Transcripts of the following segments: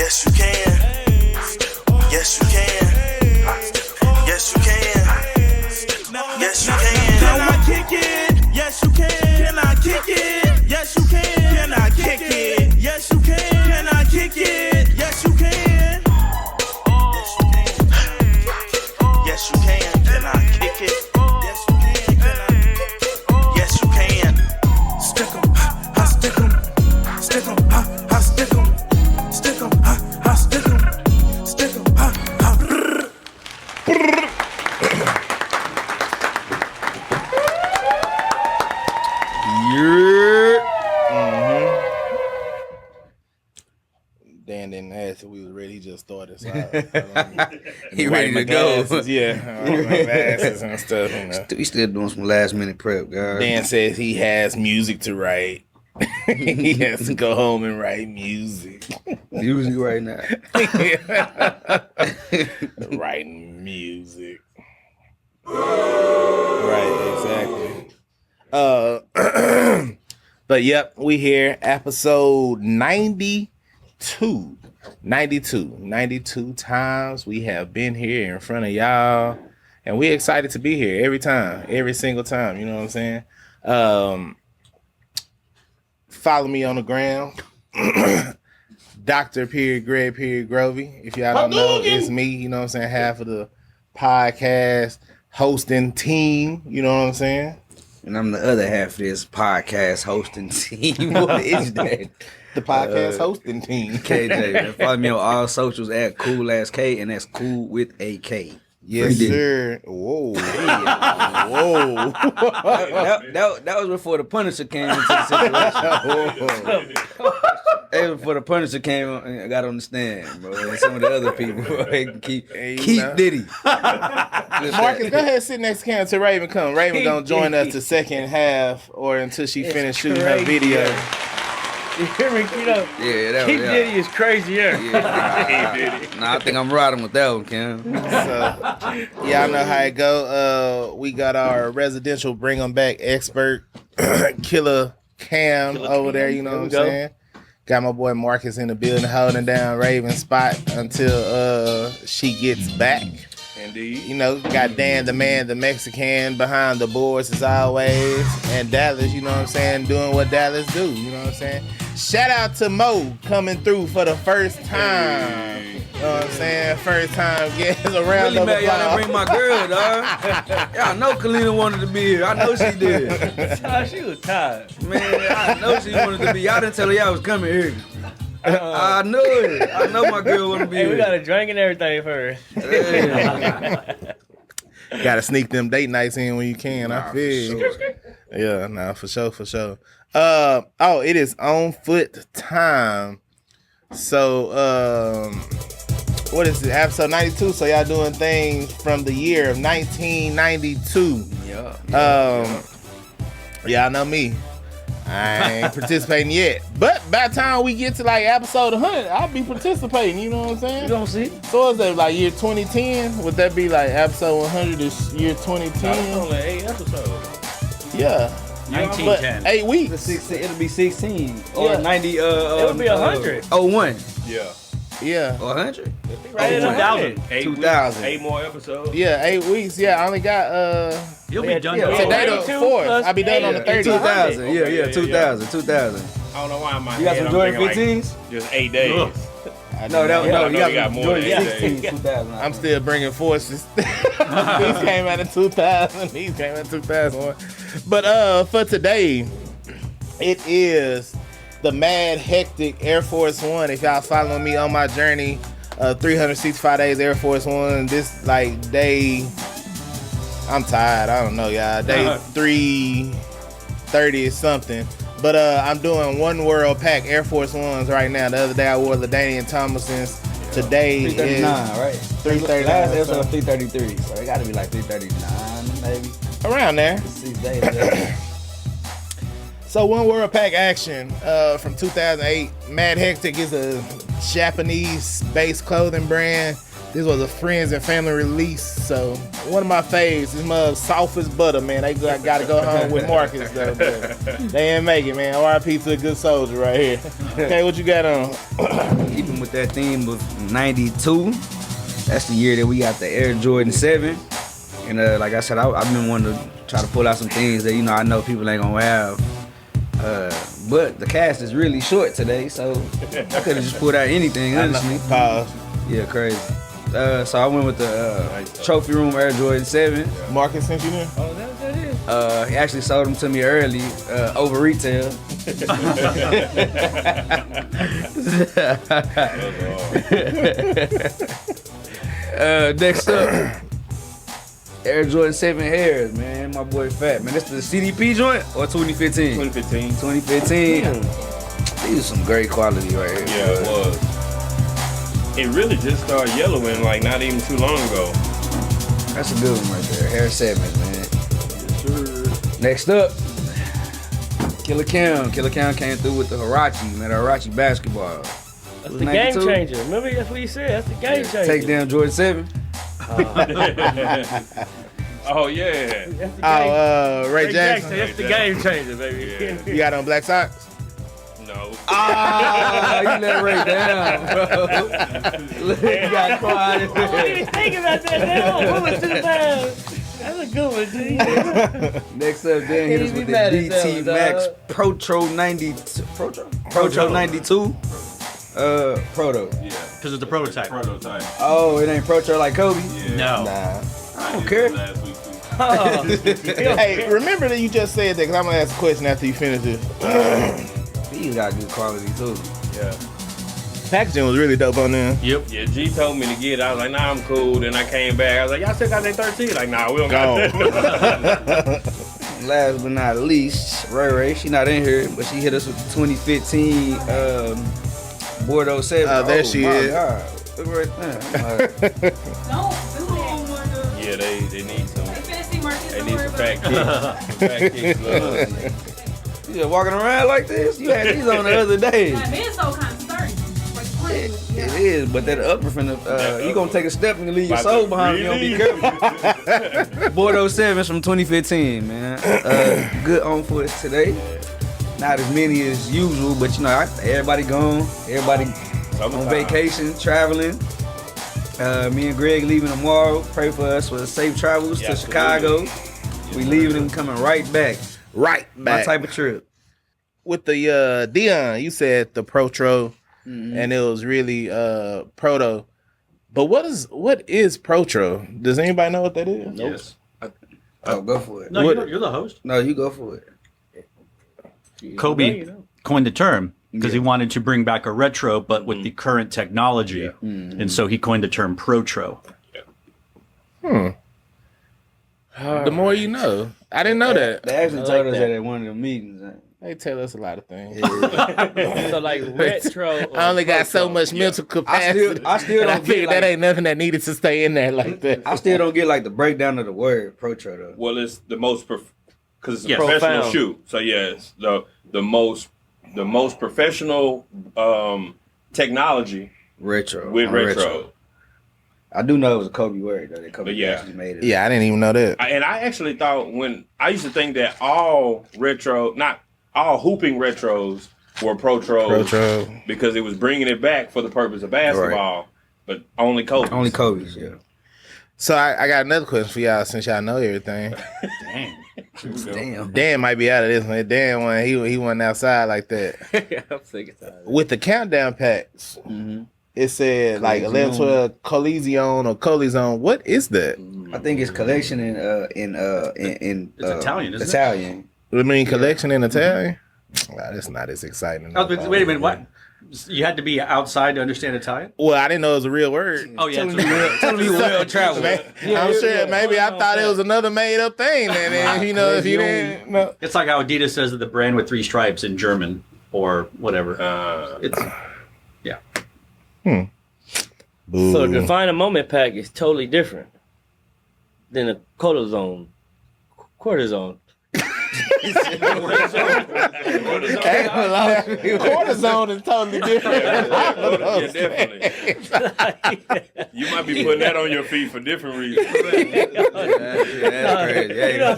Yes, you can. Yes, you can. Yes, you can. Yes, you can. Can I kick it? Yes, you can. Can I kick it? Yes, you can. Can I kick it? Yes, you can. Can I kick it? Yes, you can. Yes, you can. Can I kick it? Yes, you can. Can I? Yes, you can. Stick 'em, I stick 'em. Stick 'em, I stick 'em. Stick 'em, I stick 'em. Stick 'em, I. Dan didn't ask if we was ready. He just started. So He ready to go. Yeah, my glasses and stuff. You know. We still doing some last minute prep, guys. Dan says he has music to write. He has to go home and write music. Music right now. Writing music. Right, exactly. But yep, we here. Episode 92. 92 times we have been here in front of y'all. And we excited to be here every time. Every single time. You know what I'm saying? Follow me on the gram. Dr. Greg Grovey. If y'all don't know, it's me. You know what I'm saying? Half of the podcast hosting team. You know what I'm saying? And I'm the other half of this podcast hosting team. What is that? The podcast hosting team. KJ. Follow me on all socials at CoolAssK, and that's cool with a K. Yes, sir. Whoa. Whoa. That was before the Punisher came into the situation. That was before the Punisher came and got on the stand, bro. And some of the other people keep Diddy. Marcus, go ahead and sit next to Cam until Raven come. Raven gonna join us the second half or until she finish shooting her video. You hear me? You know, Keith Diddy is crazier. Nah, I think I'm riding with that one, Cam. So, y'all know how it go. We got our residential bring 'em back expert, Killer Cam over there, you know what I'm saying? Got my boy Marcus in the building holding down Raven's spot until she gets back. Indeed. You know, got Dan the man, the Mexican behind the boards as always. And Dallas, you know what I'm saying, doing what Dallas do, you know what I'm saying? Shout out to Mo coming through for the first time. You know what I'm saying? First time getting a round of applause. Y'all didn't bring my girl, dog. Y'all know Kalina wanted to be here. I know she did. She was tired. Man, I know she wanted to be. Y'all didn't tell her y'all was coming here. I knew it. I know my girl wanted to be here. We got a drink and everything first. Gotta sneak them date nights in when you can. I feel. Sure. Yeah, nah, for sure. It is on foot time. So, what is it? Episode 92. So y'all doing things from the year of 1992. Y'all know me. I ain't participating yet. But by the time we get to like episode 100, I'll be participating. You know what I'm saying? You gonna see? So is that like year 2010? Would that be like episode 100 is year 2010? Only 8 episodes. Yeah. 1910. 8 weeks. It'll be 16 or 90. It'll be 100. 01. Yeah. Or 100. Right at 2000. 2000. 8 more episodes. Yeah, 8 weeks. Yeah, I only got You'll be done. today the 4th. I'll be done on the 30th. 2000. Yeah, 2000. I don't know why my You got some Jordan 15s? Just 8 days. No, you got more Jordan than 16s. 2000. I'm still bringing forces. These came out in 2000. These came out in 2001. But for today, it is the Mad Hectic Air Force One. If y'all following me on my journey, 365 days Air Force One. This like day, I'm tired. I don't know, y'all. Day 330 or something. But I'm doing One World Pack Air Force Ones right now. The other day I wore LaDainian Thomason's. Today is 339, right? 339. Last episode 333, so it got to be like 339, maybe. Around there. 6 days. So One World Pack action from 2008. Mad Hectic is a Japanese-based clothing brand. This was a friends and family release, so one of my faves. This mug soft as butter, man. They got to go home with Marcus, though. But they didn't make it, man. R.I.P. to a good soldier right here. Okay, what you got on? Even with that theme of 92, that's the year that we got the Air Jordan 7. And like I said, I've been wanting to try to pull out some things that, I know people ain't gonna have. But the cast is really short today, so I could have just pulled out anything, honestly. Pause. Yeah, crazy. So I went with the Trophy Room Air Jordan 7. Marcus sent you there? Oh, that's what it is. He actually sold them to me early, over retail. Next up, Air Jordan 7 Hairs, man. My boy Fat, man. This the CDP joint or 2015? 2015. These are some great quality right here. Yeah, it was. It really just started yellowing like not even too long ago. That's a good one right there. Hair 7, man. Next up, Killer Cam. Killer Cam came through with the Hirachi, man. The Hirachi basketball. That's the game changer. Remember, that's what he said. That's the game changer. Take down Jordan 7. Oh yeah. That's the game. Ray Jackson. That's the game changer, baby. Yeah. You got on black socks? No. Ah, you let Ray down, bro. Look, he got quiet. I didn't even think about that. Damn, what was to the bad? That's a good one, G. Next up, Dan hit us with the DT Max Protro 92. Protro 92. Proto. Yeah. Because it's the prototype. Oh, it ain't Protro like Kobe? Yeah. No. Nah. I don't care. Oh. Hey, remember that you just said that because I'm going to ask a question after you finish this. These got good quality too. Yeah. Packaging was really dope on them. Yep. Yeah, G told me to get it. I was like, nah, I'm cool. Then I came back. I was like, y'all still got that 13? Like, nah, we don't got that. Last but not least, Ray, she not in here, but she hit us with the 2015 Bordeaux 7. There she is. God. Look right there. Yeah, they need some. They need some Fat fat kicks. You just walking around like this? You had these on the other day. My midsole kind of sturdy. It is, but that upper finna, you gonna take a step and leave your soul behind you. Don't be careful. Bordeaux 7s from 2015, man. Good on for us today. Not as many as usual, but everybody gone. Everybody on vacation, traveling. Me and Greg leaving tomorrow. Pray for us for safe travels to Chicago. We leaving and coming right back. Right back. My type of trip. With the Dion, you said the Protro, and it was really Proto. But what is Protro? Does anybody know what that is? Yes. Oh, go for it. No, you're the host. No, you go for it. Kobe coined the term because he wanted to bring back a retro, but with the current technology. And so he coined the term Protro. The more you know. I didn't know that. They actually told us that at one of the meetings. They tell us a lot of things. So like retro. I only got so much mental capacity. I still don't I figured get that ain't nothing that needed to stay in there like that. I still don't get like the breakdown of the word Protro though. Well, it's the most because it's a Yes. professional Profound. shoe. So yes, the most professional technology Retro. with On retro. I do know it was a Kobe word though. That Kobe But yeah. actually made it. Yeah, I didn't even know that. And I actually thought I used to think that all hooping retros were Protros because it was bringing it back for the purpose of basketball, but only Kobe. Only Kobe's, yeah. So I got another question for y'all since y'all know everything. Damn. Dan might be out of this one. Dan one, he went outside like that. I'm thinking that. With the countdown packs, it said like 11, 12 Collision or Collision. What is that? I think it's collection in It's Italian, isn't it? Italian. I mean collection in Italian? Wow, that's not as exciting. Oh, but wait a minute, what? You had to be outside to understand Italian? Well, I didn't know it was a real word. Oh, yeah. Tell me well traveled. I'm sure maybe I thought it was another made up thing. And if you didn't know. It's like how Adidas says that the brand with 3 stripes in German or whatever. Yeah. So the Define Moment pack is totally different than a cortisone. Cortisone is totally different. Yeah, definitely. You might be putting that on your feet for different reasons. That's crazy. You know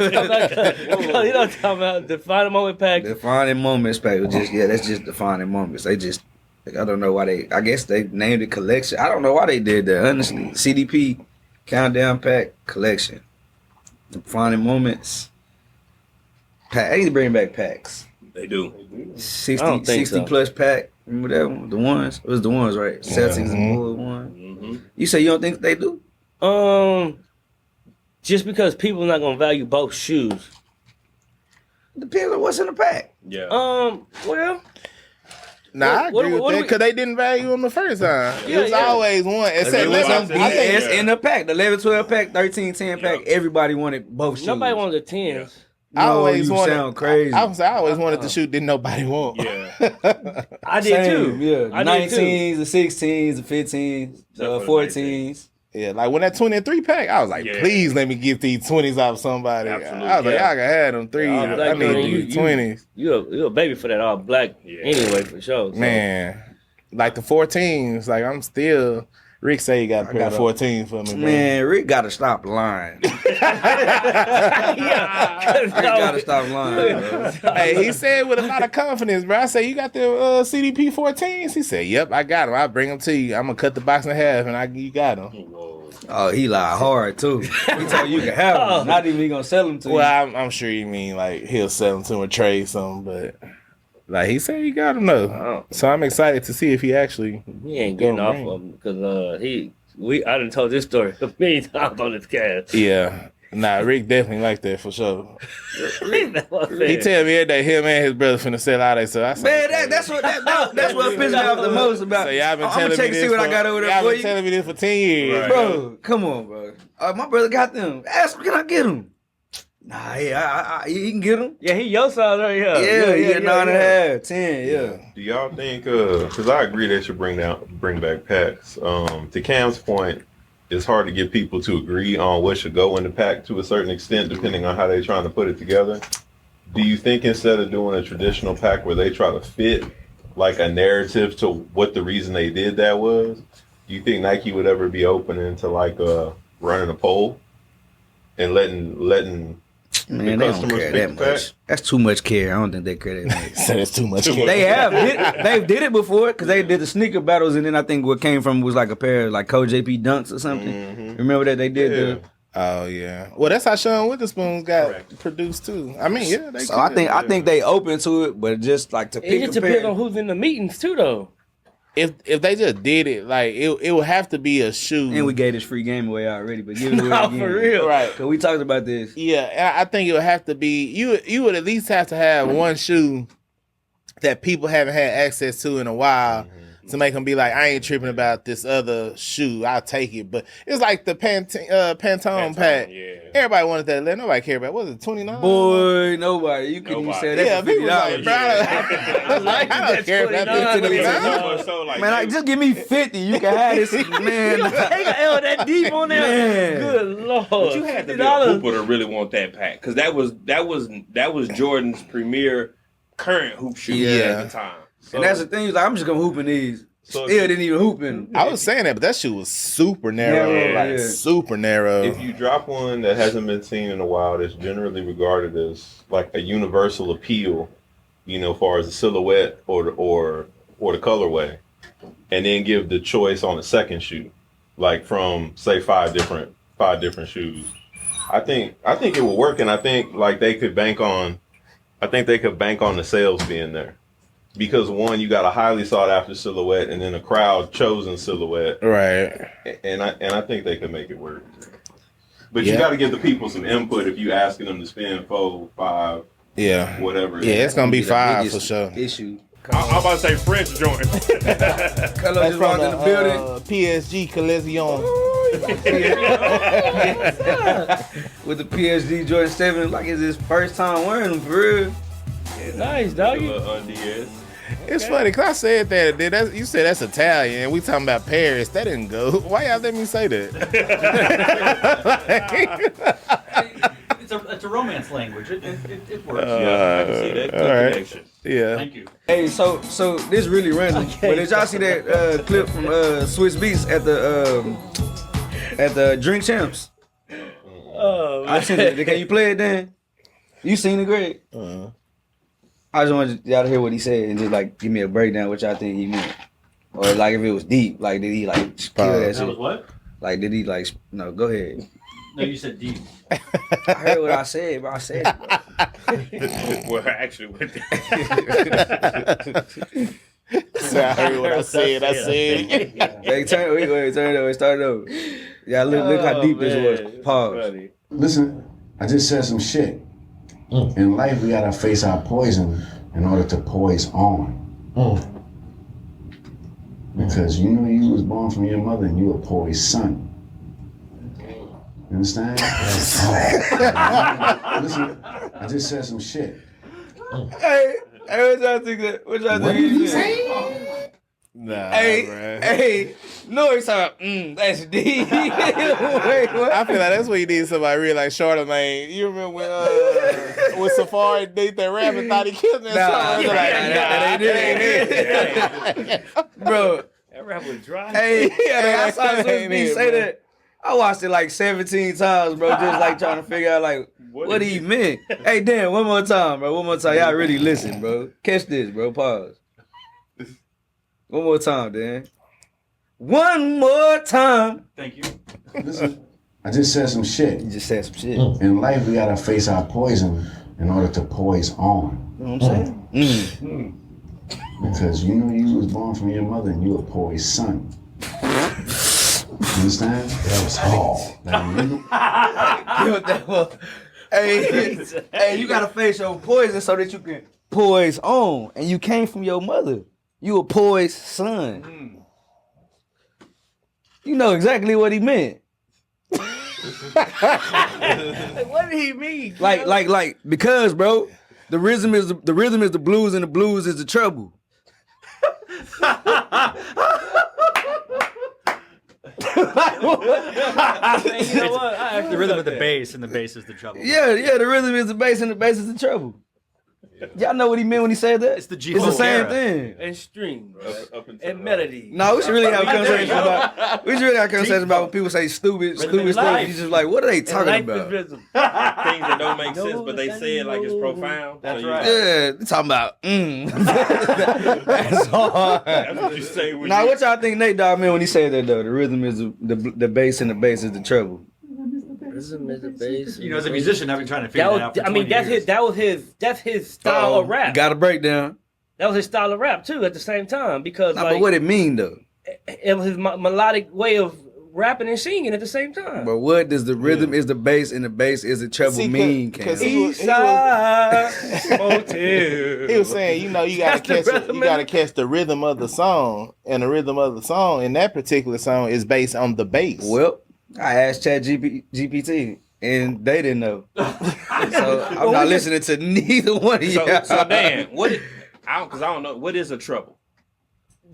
what I'm talking about? Defining moment pack. Defining moments pack. That's just defining moments. They just, like, I don't know why I guess they named it collection. I don't know why they did that, honestly. CDP countdown pack collection. Defining moments. Pack. I need to bring back packs. They do. 60 plus pack. Remember that one? The ones? It was the ones, right? Celtics and Bulls one. Mm-hmm. You say you don't think they do? Just because people are not gonna value both shoes. Depends on what's in the pack. Yeah. Well. Nah, I agree with that because they didn't value them the first time. It was always one. Except I think it's in the pack. The 11, 12 pack, 13, 10 pack. Everybody wanted both shoes. Nobody wanted the 10s. I always you wanted. sound crazy. I always wanted the shoe didn't nobody want. Yeah. I did too. Yeah. I did too. 19s, the 16s, the 15s, the 14s. Yeah, like when that 23 pack, I was like, please let me get these 20s off somebody. Absolutely, I was like, y'all can have them 3s. I need these 20s. You a baby for that all black anyway, for sure. So. Man, like the 14s, like I'm still. Rick say he got a pair of 14 for me, bro. Man, Rick got to stop lying. Rick got to stop lying, bro. Hey, he said with a lot of confidence, bro. I said, you got the CDP 14s? He said, yep, I got them. I'll bring them to you. I'm going to cut the box in half, and you got them. Oh, he lied hard, too. He told you can have them. Not even going to sell them to you. Well, I'm sure you mean, like, he'll sell them to him or trade some, but... Like he said, he got him though. So I'm excited to see if he actually. He ain't getting off of him because I done told this story a million times on this cast. Yeah, nah, Rick definitely like that for sure. He tell me every day him and his brother finna sell out. So I said, man, that's what pisses me off the most about. So y'all been telling me this. See what I got over there y'all for been you. telling me this for 10 years, Right. Bro, come on, bro. My brother got them. Ask him, can I get them? Nah, yeah, he can get them. Yeah, he your size right here. Yeah, 9.5, 10, yeah. Do y'all think? Because I agree they should bring back packs. To Cam's point, it's hard to get people to agree on what should go in the pack to a certain extent, depending on how they're trying to put it together. Do you think instead of doing a traditional pack where they try to fit like a narrative to what the reason they did that was, do you think Nike would ever be open into like running a poll and letting Man, they don't care that much. That's too much care. I don't think they care that much. So that's too much. They did it before because they did the sneaker battles, and then I think what came from was like a pair of like Coach JP Dunks or something. Mm-hmm. Remember that they did Oh yeah. Well, that's how Sean Witherspoon got produced too. I mean, yeah. So I think they open to it, but just like to pick. It just depends on who's in the meetings too, though. If they just did it, like it would have to be a shoe. And we gave this free game away already, but give it away again. For real, right? Because we talked about this. Yeah, I think it would have to be you would at least have to have one shoe that people haven't had access to in a while to make them be like, I ain't tripping about this other shoe. I'll take it. But it's like the Pantone pack. Yeah. Everybody wanted that. Nobody cared about. What was it, 29? Boy, nobody. You couldn't even say that. Yeah, for people $50. like, bro, I don't care about that. Man, just give me 50. You can have this, man. They got L that deep on there. Man. Good Lord. But you had to be a hooper to really want that pack because that was Jordan's premier current hoop shoe at the time. So, and that's the thing. Like, I'm just gonna hoop in these. So Still didn't even hoop in them. I was saying that, but that shoe was super narrow, super narrow. If you drop one that hasn't been seen in a while, that's generally regarded as like a universal appeal, as far as the silhouette or the colorway, and then give the choice on the second shoe, like from say five different shoes. I think it will work, and I think like they could bank on the sales being there. Because one, you got a highly sought after silhouette, and then a crowd chosen silhouette, right? And I think they could make it work. But you got to give the people some input if you asking them to spend 4, 5, whatever. Yeah, it's gonna be 5 for sure. Issue. I'm about to say French joint. Carlos just walked in the building. PSG Collision. With the PSG Jordan 7, like it's his first time wearing them for real. Nice, doggy. It's funny because I said that. You said that's Italian. We talking about Paris. That didn't go. Why y'all let me say that? It's a romance language. It works. Yeah, I can see that. Good all right. connection. Yeah. Thank you. Hey, so this really random. But did y'all see that clip from Swiss Beats at the Drink Champs? Oh, I seen it. Can you play it then? You seen it, Greg? I just wanted y'all to hear what he said and just like give me a breakdown what y'all think he meant. Or like if it was deep, like did he like kill that That shit? was what? Like did he like no, go ahead. No, you said deep. I heard what I said, but I said it, bro. Well, actually, what Sorry what I said. I said. Hey, turn it over, start it over. Yeah, look how deep this was. Pause. Listen, I just said some shit. In life, we gotta face our poison in order to poise on. Because you know you was born from your mother and you a poised son. You understand? Listen, I just said some shit. Hey, what y'all think that? What y'all think he said? Nah, Hey, bruh. hey, no, he's talking. That's deep. Wait, what? I feel like that's what you need somebody real like Charlamagne. You remember when Safari did that rap and thought he killed him? Nah, that ain't it. Bro, that rap was dry. hey, I saw That Swiss ain't Beats it, say bro. that. I watched it like 17 times, bro, just like trying to figure out like what he meant. Hey, Dan, one more time, bro. One more time. Y'all really listen, bro. Catch this, bro. Pause. One more time, Dan. One more time. Thank you. Listen, I just said some shit. You just said some shit. In life, we gotta face our poison in order to poise on. You know what I'm saying? Because you know you was born from your mother and you a poised son. You understand? That was hard. Hey, you gotta face your poison so that you can poise on. And you came from your mother. You a poised son. You know exactly what he meant. What did he mean? Like, because, bro, the rhythm is the blues and the blues is the trouble. You know what? I The rhythm of the bass, and the bass is the trouble. Yeah, the rhythm is the bass and the bass is the trouble. Y'all know what he meant when he said that? It's the G It's the funk same era. thing. and string, bro. Up until And melody. No, we should really have a conversation about. We should really have a conversation about when people say stupid stuff. life. You just like, what are they talking Life about? is rhythm. things that don't make sense, but they say it like it's profound. That's So you- right. Yeah, they talking about. That's hard. That's what you say when Now, you. what y'all think Nate Dogg meant when he said that though? The rhythm is the bass and the bass is the trouble. Rhythm is the bass. You know, as a musician, I've been trying to figure that out for 20 years. That's his style of rap. Got a breakdown. That was his style of rap too. At the same time, because Nah, like but what it mean though? it was his melodic way of rapping and singing at the same time. But what does the rhythm is the bass and the bass is the treble See, mean, cause Cam? he was saying, you know, you gotta That's the catch rhythm you gotta catch the rhythm of the song, and the rhythm of the song in that particular song is based on the bass. Well, I asked GPT and they didn't know. So I'm not listening to neither one of y'all. So Dan, because I don't know, what is a trouble?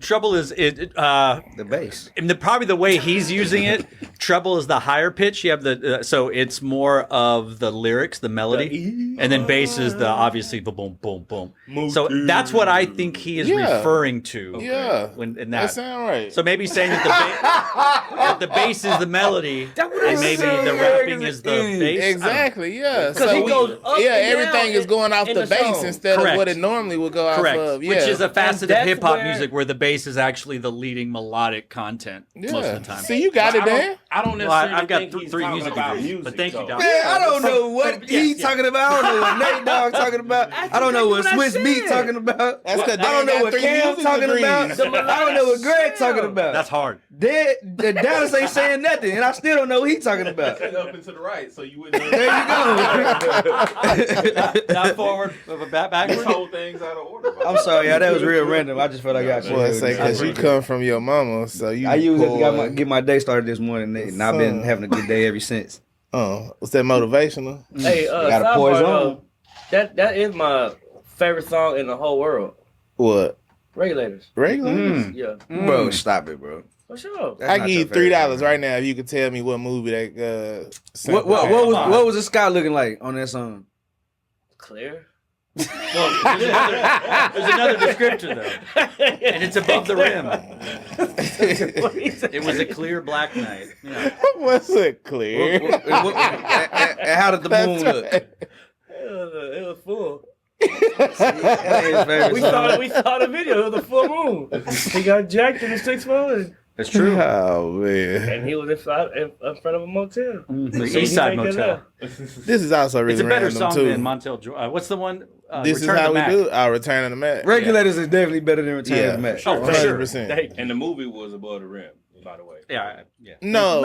Trouble is The bass. and probably the way he's using it. Treble is the higher pitch. You have the so it's more of the lyrics, the melody, and then bass is the obviously the boom, boom, boom. So that's what I think he is Yeah. referring to. Yeah, when in that that. sound right. So maybe saying that the bass is the melody, and maybe the rapping is the bass. Exactly, yeah. Because he goes up and everything down is going off in the the bass song. instead of Correct. what it normally would go Correct, off of. Yeah. which is a facet of that's hip hop where- music where the bass is actually the leading melodic content most of the time. See, you got it, Dan. I don't Well, necessarily I've got think he's three talking music about reviews, music. but thank you, though. Doc. Man, I don't know what he talking about. I don't know what Nate Dogg talking about. I don't know what exactly what Swiss I Beat said. talking about. That's 'cause I don't Dan know got what 3 Cam music talking degrees. about. I don't know what Greg talking about. That's hard. The Dallas ain't saying nothing, and I still don't know what he talking about. Up and to the right, so you wouldn't. There you go. Not forward, but backward. Whole things out of order. I'm sorry, y'all. That was real random. I just felt like I should. Well, I say because you come from your mama, so you. I usually have poor. to get my day started this morning, and I've been having a good day ever since. Was that motivational? Hey, Gotta sidebar, poise though, on. that is my favorite song in the whole world. What? Regulators. Regulators? Yeah. Bro, stop it, bro. For sure. That's I not give you your favorite $3 song. right now if you could tell me what movie that. What was the sky looking like on that song? Clear. There's another descriptor though, and it's above the rim. It was a clear black night. You know. Was it clear? And how did the moon look? It was full. We We saw the video of the full moon. He got jacked in the 6 months. That's true. Oh man, And he was in front of a motel. The East Side Motel. this is also really It's a better random song than than Montel. What's the one? This Return is how to we Mac. do our Return of the Mac. Regulators is definitely better than Return of the Mac. Oh, for sure. 100%. And the movie was above the rim, by the way. Yeah. No.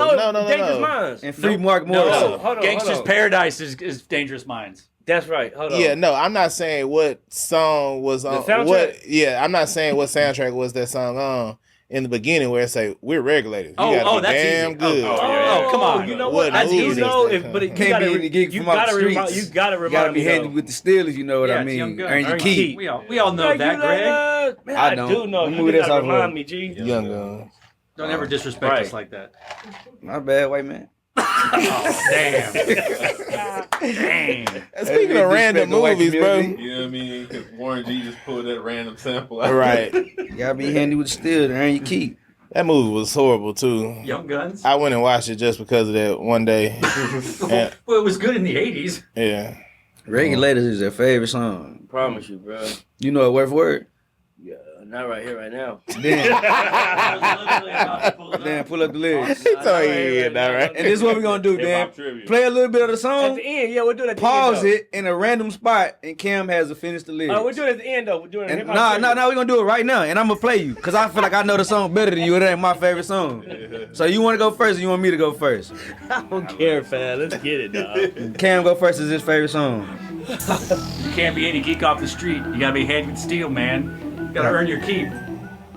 Dangerous Minds. And Free Mark Morris. No, hold on, Gangsta's hold on. Paradise is Dangerous Minds. That's right. Hold on. Yeah, no, I'm not saying what song was on. soundtrack? I'm not saying what soundtrack was that song on in the beginning where it say we're regulators. You gotta be that's damn easy. good. Oh, come on. You know What what? That's movie you is know, that? but it Can't gotta, be any gig you from out the gotta remind, streets. you gotta You remind gotta be me handy though. with the Steelers, you know what I it's Young mean? Gun. Earn your Earn keep. We all know Like, that, Greg. Man, I I don't. do know. What You movie did that's not off of? remind me, G. Young Gun. Don't ever disrespect Right. us like that. My bad, white man. Oh, damn. Dang. Speaking of random disrespect the white movies, bro. community. You know what I mean? Because Warren G just pulled that random sample out. Right. You gotta be handy with the Steelers to earn your keep. That movie was horrible too. Young Guns. I went and watched it just because of that one day. And, Well, it was good in the 80s. yeah. Regulators is their favorite song. Promise you, bro. You know it word for word? Yeah, not right here, right now. Dan, pull up the lyrics. He told you, yeah, that right. And this is what we're gonna do, Dan. Hip-hop trivia. Play a little bit of the At song, the end, yeah, we're doing it at the pause end. it in a random spot, and Cam has to finish the lyrics. Oh, we're doing it at the end, though. We're doing it And no, we're gonna do it right now, and I'm gonna play you, cause I feel like I know the song better than you. It ain't my favorite song. So you wanna go first, or you want me to go first? I don't care, fam. Let's get it, dog. Cam go first is his favorite song. You can't be any geek off the street. You gotta be hand with steel, man. You gotta earn your keep.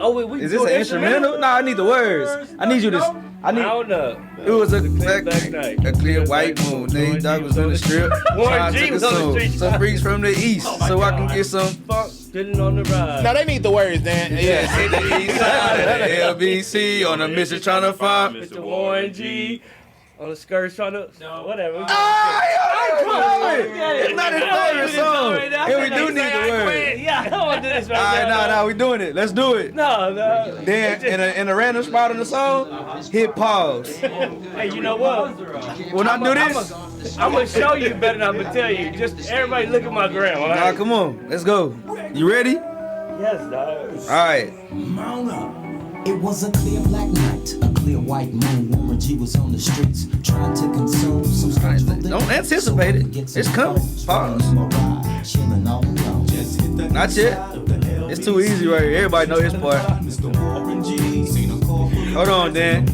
Oh, wait, we Is this an instrumental? No, I need the words. I need you to. I need. Hold up. It was a Clear black night. a clear white moon. Nate Dog was on the strip. Warren Trying G to was on the consume street. some freaks from the east, so I can get some. Funk, spinning on the ride. No, they need the words, Dan. Yeah, hit the east side of the LBC on a mission trying to find. Mr. Warren G. On the skirts trying to. No, whatever. It's not his favorite song. And we do need the words. Yeah, I don't want to do this All right right, now. no, we doing it. Let's do it. No. Then in a random spot on the song, hit pause. Hey, you know what? We'll not do this. I'm going to show you better than I'm going to tell you. Just everybody look at my gram, all Nah, right? come on, let's go. You ready? Yes, dog. All right. Mount up. It was a clear black night, a clear white moon. Warren G was on the streets trying to consume some strange Don't anticipate it. It's coming. Pause. Not yet. It's too easy right here. Everybody know his part. Hold on, Dan.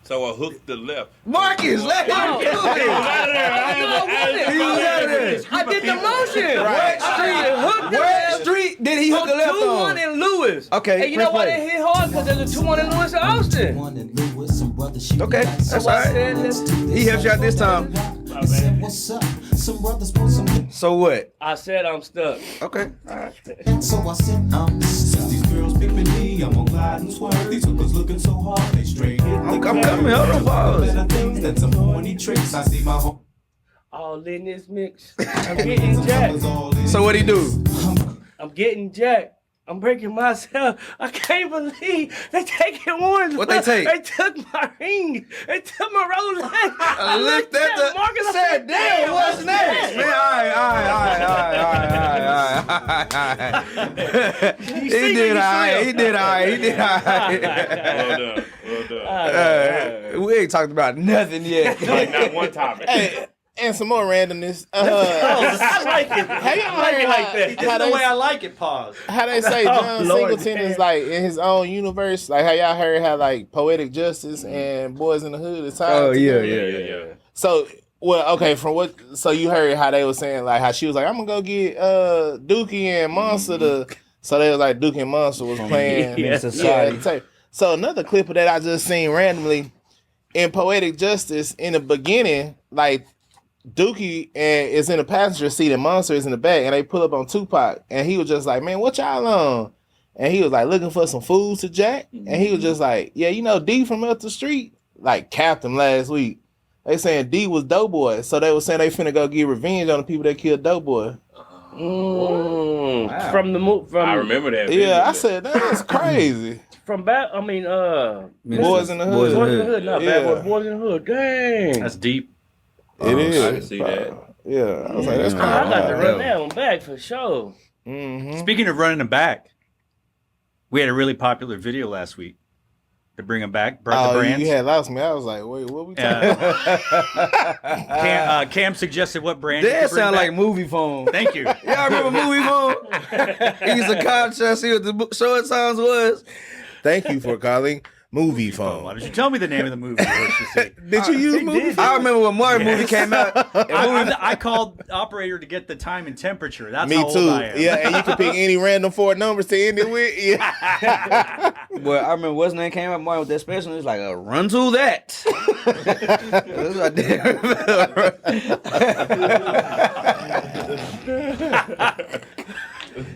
So I hooked the left. Marcus, let him do it. He was out of there. I did the motion. What street did he hook the left 2-1 on? in Lewis. Okay, Hey, you know press why play. they hit hard? Because there's a 2-1 in Lewis and Austin. Okay, that's So all I right. said, let's do He helped you out this time. So what? I said I'm stuck. Okay. So I said, these girls pick me, I'm gonna glide and swerve. These hookers looking so hard, they straight hit I'm coming. Hold on, pause. better things than some horny tricks. I see my home. All in this mix. I'm getting jacked. So what'd he do? I'm getting jacked. I'm breaking myself. I can't believe they taking one. What they take? They took my ring. They took my Rolex. I looked at the Marcus. I said, damn, what's next? Man, all right. He did all right. Well done. We ain't talked about nothing yet. Like not one topic. Hey, and some more randomness. I like it. How y'all like heard it like that. This is the way I like it, pause. how they say John Lord, Singleton man. is like in his own universe? Like how y'all heard how like Poetic Justice and Boys in the Hood is tied Oh, together? Yeah. So, well, okay, from what? So you heard how they were saying like how she was like, I'm gonna go get Dookie and Monster to. So they was like Dookie and Monster was playing. Yeah. the tape. So another clip of that I just seen randomly in Poetic Justice in the beginning, like Dookie is in the passenger seat and Monster is in the back, and they pull up on Tupac, and he was just like, "Man, what y'all on?" And he was like looking for some food to Jack, and he was just like, "Yeah, you know D from up the street, like capped him last week." They saying D was Doughboy, so they were saying they finna go get revenge on the people that killed Doughboy. Wow. From the movie. I remember that. Yeah, I said that's crazy. From back, I mean, Boys in the Hood. Boys in the Hood, not Bad Boys. Boys in the Hood. Dang, That's deep. It is. I can see that. Yeah, I was like, that's kind I of got to run that one back for sure. Mm-hmm. Speaking of running them back, we had a really popular video last week to bring them back. Brought the brands. You had lost me. I was like, wait, what we talking about? Cam suggested what brand. That sound like movie phone. Thank you. Y'all remember movie phone? He used to contest, see what the short songs was. Thank you for calling Movie Phone. Why don't you tell me the name of the movie? Did you use Movie Phone? I remember when Mario movie came out. I called the operator to get the time and temperature. That's Me how old too. I am. Yeah, and you can pick any random 4 numbers to end it with. Yeah. Well, I remember what's name came out Mario with that special. It was like a run to that. That's what I did.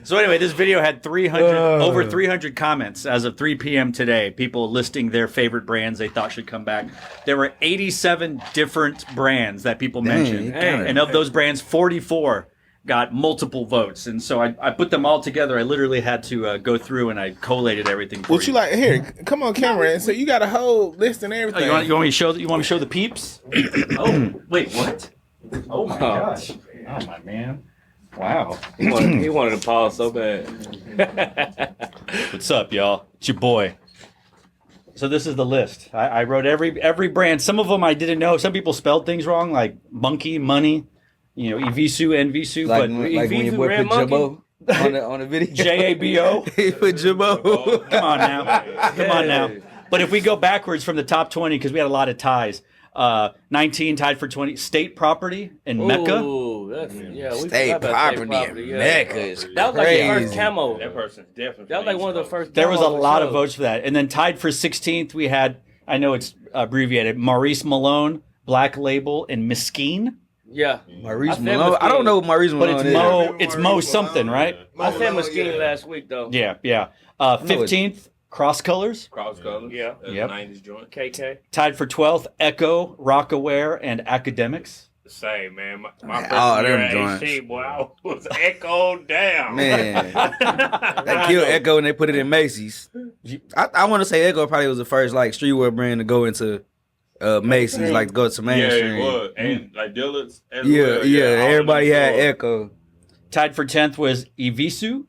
So anyway, this video had over 300 comments as of 3 p.m. today. People listing their favorite brands they thought should come back. There were 87 different brands that people mentioned, and of those brands, 44 got multiple votes. And so I put them all together. I literally had to go through and I collated everything. What you like? Here, come on camera. And so you got a whole list and everything. Oh, you want me to show? You want me to show the peeps? Oh, wait, what? Oh my gosh! Oh my man! Wow. He wanted to pause so bad. What's up, y'all? It's your boy. So this is the list. I wrote every brand. Some of them I didn't know. Some people spelled things wrong, like monkey, money, Evisu, Envisu. Like, but like when your boy put Jabbo on the video. Jabo. He put Jabbo. Come on now. But if we go backwards from the top 20, because we had a lot of ties. 19 tied for 20. State Property and Mecca. Ooh, that's, yeah, we State forgot about Property and yeah. Mecca is That was like crazy. the first camo. That person's definitely. That was like one of the first. There was a camos lot show. of votes for that. And then tied for 16th, we had, I know it's abbreviated, Maurice Malone, Black Label, and Mesquine. Yeah, Maurice I Malone. said I don't know what Maurice But Malone it's Mo something, right? I said Mesquite last week though. Yeah. 15th, Cross Colors. Cross colors. Yeah. That's Yep. a 90s joint. KK. Tied for 12th, Echo, Rockaware, and Academics. The same, man. My first all year them at joints. HC, boy, I was echoed down. Man, they killed Echo and they put it in Macy's. I want to say Echo probably was the first like streetwear brand to go into Macy's, like to go to Yeah, mainstream. it was. And like Dillard's as Yeah, well. yeah. all of Everybody them had stores. Echo. Tied for 10th was Evisu,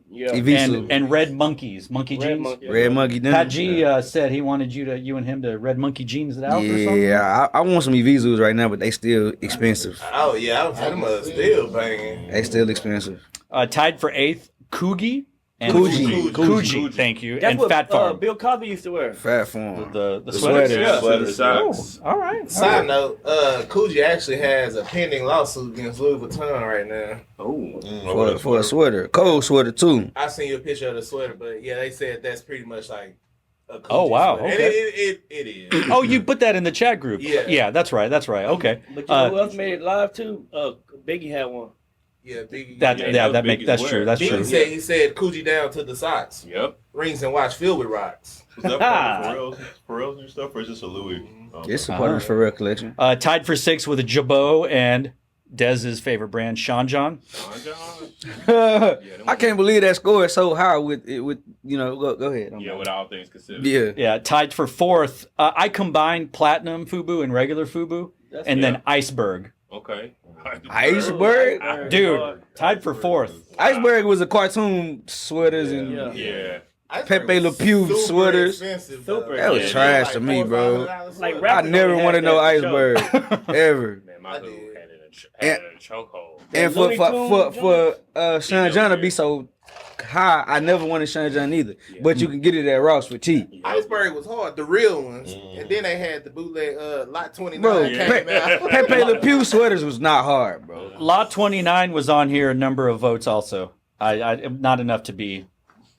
Yeah. Evisu. and Red Monkeys, Monkey Red Jeans. Monkey. Red Monkey Dinner. Pat G said he wanted you and him to Red Monkey Jeans it out or something. Yeah, I want some Evisus right now, but they still expensive. Oh, yeah. I was talking about still banging. They still expensive. Tied for 8th, Coogie. And Coogee. Thank you. That's and what Fat Farm. Bill Cosby used to wear. Fat form. The sweaters. sweaters. Yeah, Sweaters. socks. All right. Side note, Coogee actually has a pending lawsuit against Louis Vuitton right now. For a sweater. Cold sweater, too. I seen you a picture of the sweater, but yeah, they said that's pretty much like a Coogee Oh, wow, sweater. okay. And it is. Oh, you put that in the chat group. Yeah. That's right. Okay. But you know who else made it live too? Biggie had one. Yeah, Biggie. That's Biggie's true. wear. That's Biggie true. said he said Coogee down to the socks. Yep. Rings and watch filled with rocks. Was that part of Pharrell's new stuff, or is this a Louis? It's a part of the Pharrell collection. Tied for 6 with a Jabot and Dez's favorite brand, Sean John. I can't believe that score is so high with go ahead. Yeah, with all things considered. Yeah, tied for 4th. I combined Platinum Fubu and regular Fubu, and then Iceberg. Okay. Iceberg? Dude, tied for 4th. Iceberg was a cartoon sweaters and Yeah. Pepe Le Pew Super sweaters. expensive, Super though. That was Yeah, trash Like to me, bro. $4,000 Like I rappers never only wanted had no that for Iceberg ever. Man, my dude had it And- in a chokehold. And Looney Tunes for Sean John to be so high, I never wanted Sean John either. But you can get it at Ross for cheap. Iceberg was hard, the real ones. And then they had the bootleg Lot 29 Bro, came out. Pepe Le Pew sweaters was not hard, bro. Lot 29 was on here, a number of votes also. I not enough to be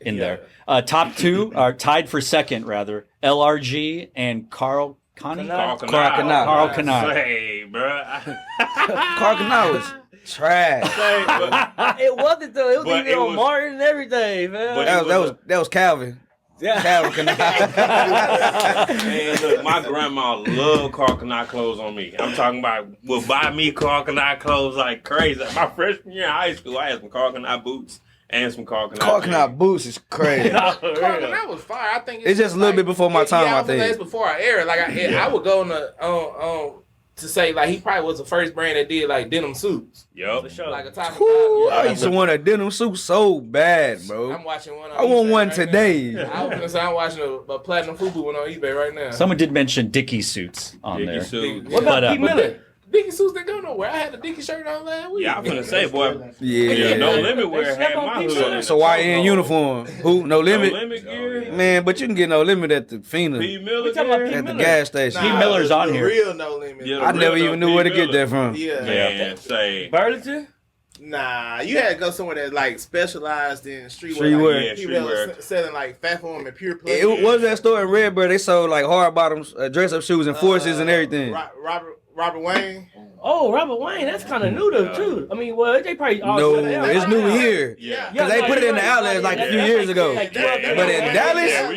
in there. Top 2 are tied for 2nd, rather. LRG and Carl Connie? Carl Kanai. Carl Kanai. Say, bro. Carl Kanai was trash. It wasn't though. It was But even it on was- Martin and everything, man. But That was Calvin. Yeah. Calvin Kanai. Man, look, my grandma loved Carl Kanai clothes on me. I'm talking about would buy me Carl Kanai clothes like crazy. My freshman year in high school, I had some Carl Kanai boots and some Carl Kanai. Carl Kanai boots is crazy. Carl Kanai was fire. I think It's just a little bit before my time, I think. It's before our era. Like I would go on to say like he probably was the first brand that did like denim suits. Yup. For sure. Like a top. Ooh, I used to want a denim suit so bad, bro. I'm watching one. On I want eBay one right today. now. I was gonna say I'm watching a platinum FUBU one on eBay right now. Someone did mention Dickie suits on Dickie there. suits. What about But, P. Miller? Dickie suits didn't go nowhere. I had a Dickie shirt on last week. Yeah, I'm finna say, boy. Yeah. No Limit wear They had slept on my P. hood. Miller. So why in uniform? Who? No No limit? Limit gear. Man, but you can get no limit at the Fina. P. Miller We talking about gear. P. At the Miller. gas station. P. Miller's on the here. Real No Limit. Yeah, I the never real even no knew where to P. get that Miller. from. Yeah. Man, say. Burlington? Nah, you had to go somewhere that like specialized in streetwear. Streetwear. Like, Yeah, people that streetwear. was selling like Fat Form and Pure Play. It was that store in Redbird. They sold like hard bottoms, dress up shoes, and forces and everything. Robert Wayne. Oh, Robert Wayne. That's kind of new though, too. I mean, well, they probably all No, shut down. it's new here. Yeah. Because they put it in the outlets like a few years ago. Like But in Dallas, Yeah,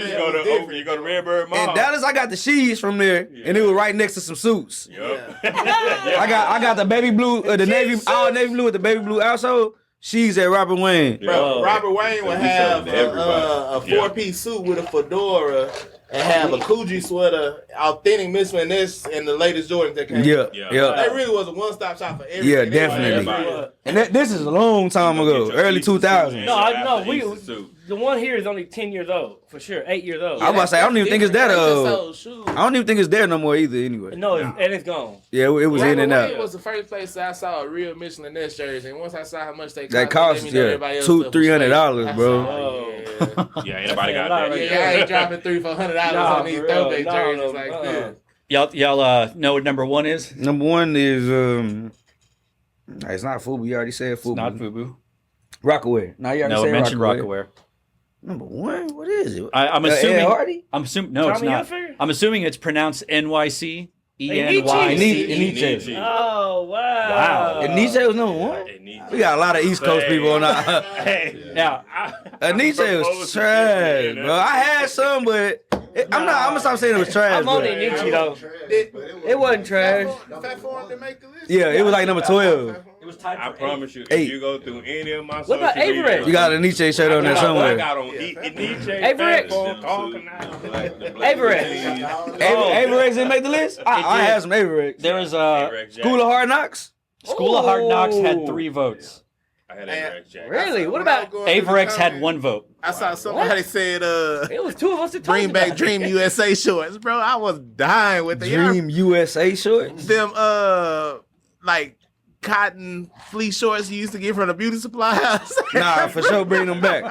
we go to Redbird Mall. in Dallas, I got the sheets from there, and it was right next to some suits. Yup. I got the baby blue, the navy, all navy blue with the baby blue outsole. She's at Robert Wayne. Bro, Robert Wayne would we have sell it to everybody. a four-piece suit with a fedora and have a Coogee sweater, authentic Michelin this and the latest Jordans that came. Yeah, Yeah. yeah. That really was a one-stop shop for everything. Yeah, They had definitely. everything. And this is a long time ago, early 2000s. No, I know. After Easter suit. The one here is only 10 years old, for sure. 8 years old. I was about to say, I don't even think it's that They just old. sold shoes. I don't even think it's there no more either. Anyway, No, and it's gone. yeah, it was Robert in and Wayne out. was the first place I saw a real Michelin Ness jersey, and once I saw how much they That cost, cost, let me know yeah, everybody else stuff was $200-300, straight. bro. I said, Oh. Yeah, anybody got That's a lot that? right yeah, I ain't dropping $300-400 on these for real. throwback No, jerseys no, like this. Y'all know what number one is? Number one is it's not Fubu. You already said Fubu. It's not FUBU. Rockaway. No, you already No, said mention Rockaway. Rockaway. Number one. What is it? I'm Ed assuming. Hardy? I'm assuming. No, it's Tommy not. Hilfiger? I'm assuming it's pronounced NYC. Nietzsche. Nietzsche. Oh, wow. Wow. And Nietzsche was number one. We got a lot of East Coast people on our. Now, Nietzsche was trash, bro. I had some, but I'm gonna stop saying it was trash. I'm only But Nietzsche, though. It wasn't trash. Fat Form didn't make the list. yeah, it was like number 12. I promise you, if 8. you go through any of my What about social media, Avery? You got a Nietzsche shirt on there I somewhere. got on Nietzsche. Avery? Avery. Averex didn't make the list. I had some Averex. there was School of Hard Knocks. School of Hard Knocks had Oh. 3 votes. I had Averex jacket. Really? What about... Averex had 1 vote. I saw somebody said, It was 2 of us that talked bring back about it. Dream USA shorts, bro. I was dying with the Dream USA shorts. them like cotton fleece shorts you used to get from the beauty supply house. Nah, for sure, bring them back.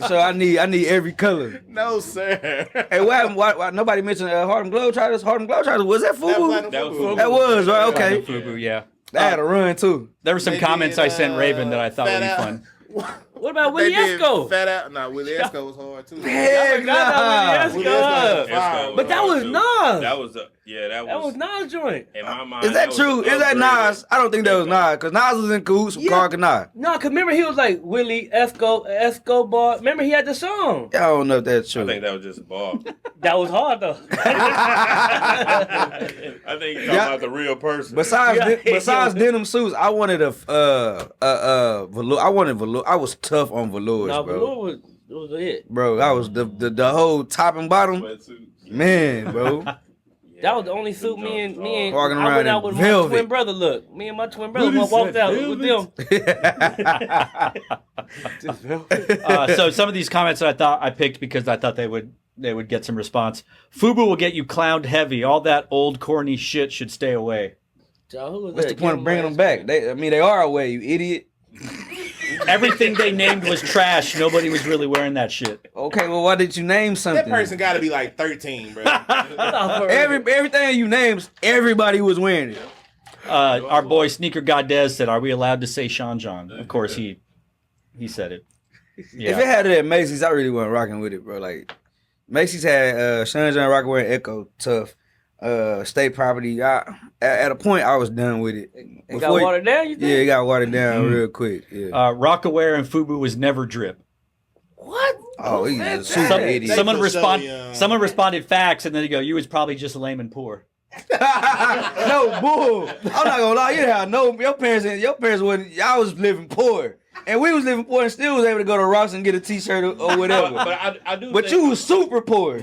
So I need every color. No, sir. Hey, why nobody mentioned Harlem Globetrotters? Harlem Globetrotters, was that Fubu? That was Fubu. That was right. Okay, FUBU, yeah. that had a run too. There were some They comments did, I sent Raven that I thought would be fun. What about They Willie did Esco? Fat out. Nah, Willie Esco was hard too. Heck nah. Willie Esco was Esco fire. was But that hard, was too. Nas. That was That was Nas joint. in my mind. Is that was true? Is that upgraded. Nas? I don't think that was Nas because Nas was in cahoots with Yeah. Carl Kanai. No, cause remember he was like Willie Escobar. Remember he had the song. I don't know if that's I true. think that was just a ball. That was hard though. I think you're talking Yeah. about the real person. Besides denim suits, I wanted a velour. I wanted velour. I was tough on velours, No, bro. Velour was it. Bro, I was the whole top and bottom. Sweatsuit. Man, bro. That was the only suit me and Walking I around went out in with velvet. my twin brother. Look, me and my twin brother walked out with them. So some of these comments I thought I picked because I thought they would get some response. FUBU will get you clowned heavy. All that old corny shit should stay away. So who was What's that? the point of bringing them back? They are away, you idiot. Everything they named was trash. Nobody was really wearing that shit. Okay, well, why did you name That something? person got to be like 13, bro. Everything you named, everybody was wearing it. Our boy Sneaker Godez said, "Are we allowed to say Sean John?" Of course, he said it. If it Yeah. had it at Macy's, I really wasn't rocking with it, bro. Like Macy's had Sean John Rockaway and Echo tough. state property. At a point, I was done with it. It got watered down, you think? Yeah, it got watered down real quick. Yeah. Rockaware and Fubu was never drip. What? Oh, he's a super idiot. Someone responded facts, and then they go, "You was probably just lame and poor." No bull. I'm not gonna lie. You have no your parents wasn't. Y'all was living poor, and we was living poor, and still was able to go to Ross and get a T-shirt or whatever. But I do. But you was super poor.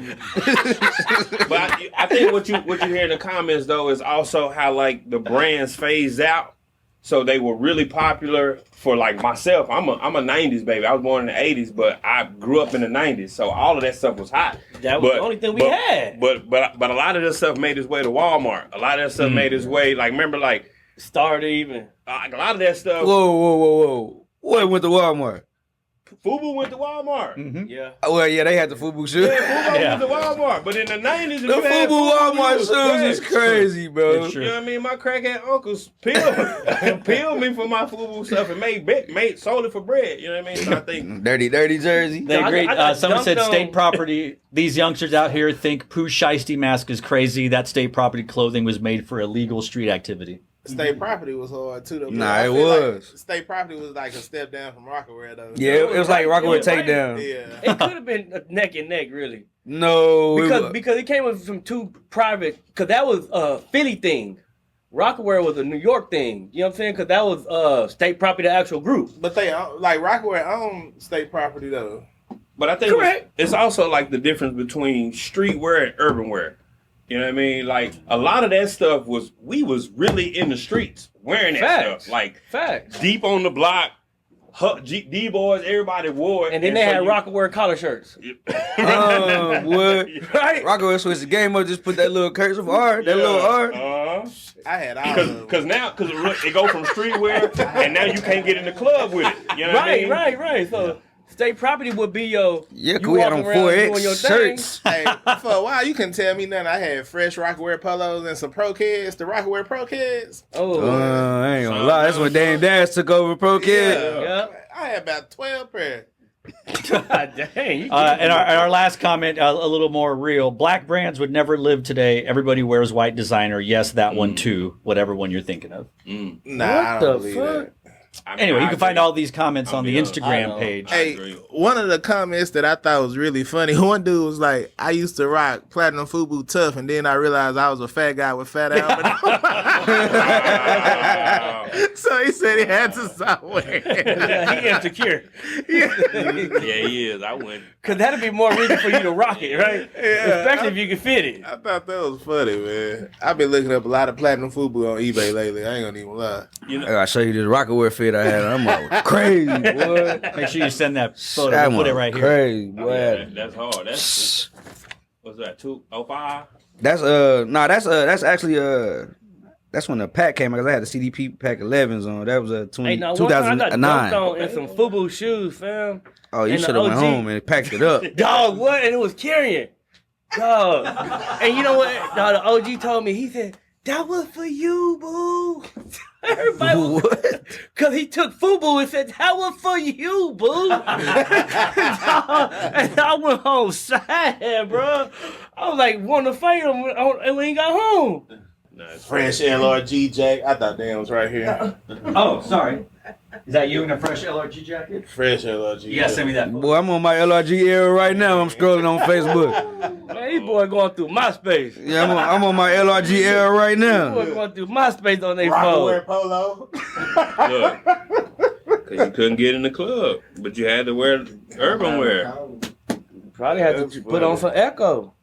But I think what you hear in the comments though is also how like the brands phased out. So they were really popular for like myself. I'm a 90s baby. I was born in the 80s, but I grew up in the 90s. So all of that stuff was hot. That was the only thing we had. But a lot of this stuff made its way to Walmart. A lot of that stuff made its way, like, remember, like, Started even. A lot of that stuff. Whoa. What went to Walmart? Fubu went to Walmart. Mm-hmm. Yeah. Well, yeah, they had the Fubu shoes. Yeah, Fubu went to Walmart. But in the 90s, the Fubu Walmart shoes is crazy, bro. You know what I mean? My crackhead uncles peeled me for my Fubu stuff and sold it for bread. You know what I mean? So I think dirty jersey. They agreed. Someone said state property. These youngsters out here think Pooh Shiesty mask is crazy. That state property clothing was made for illegal street activity. State property was hard too, though. Nah, it was. Like state property was like a step down from Rockaware, though. Yeah, it was like Rockaware takedown. Yeah, it could have been neck and neck, really. No, because it came with some two private. Because that was a Philly thing. Rockaware was a New York thing. You know what I'm saying? Because that was state property, the actual group. But they like Rockaware owned state property though. But I think it's also like the difference between streetwear and urban wear. You know what I mean? Like, a lot of that stuff we was really in the streets wearing that stuff. Like, deep on the block, D-boys, everybody wore it. And then they had Rockaware collar shirts. What? Right? Rockaware switched the game up, just put that little cursive R, that little R. I had all of them. Because it go from streetwear, and now you can't get in the club with it. You know what I mean? Right. So, state property would be your... Yeah, we had on 4X shirts. Hey, for a while, you couldn't tell me nothing. I had fresh Rockaware polos and some Pro Kids, the Rockaware Pro Kids. Oh. I ain't gonna lie. That's when Dan Dash took over Pro Kids. Yeah. I had about 12 pairs. God dang. And our last comment, a little more real. Black brands would never live today. Everybody wears white designer. Yes, that one too. Whatever one you're thinking of. Nah, I don't believe that. Anyway, you can find all these comments on the Instagram page. Hey, one of the comments that I thought was really funny, one dude was like, I used to rock Platinum Fubu Tough, and then I realized I was a fat guy with fat Albert. So he said he had to stop wearing it. He insecure. Yeah, he is. I wouldn't. Because that'd be more reason for you to rock it, right? Yeah, especially if you can fit it. I thought that was funny, man. I've been looking up a lot of Platinum Fubu on eBay lately. I ain't gonna even lie. I gotta show you this Rockaware fit I had. I'm like, crazy, boy. Make sure you send that photo. That We'll put it right here. Crazy, boy. Yeah, that's hard. What's that? 205? That's actually that's when the pack came out, because I had the CDP pack 11s on. That was 2009. I got dunked on in some Fubu shoes, fam. Oh, you should have went home and packed it up. Dog, what? And it was carrying. Dog. And you know what? Dog, the OG told me, he said, that was for you, boo. Everybody What? Because he took Fubu and said, that was for you, boo. Dog, and I went home sad, bro. I was like, wanting to fight him when he got home. Fresh LRG Jack. I thought Dan was right here. Oh, sorry. Is that you in a fresh LRG jacket? Fresh LRG. You gotta send me that. Boy, I'm on my LRG era right now. I'm scrolling on Facebook. Man, these boys going through MySpace. Yeah, I'm on my LRG era right These now. boys going through MySpace on their Rockaware phone. polo. Look, because you couldn't get in the club, but you had to wear urban wear. Probably had to put on some Echo.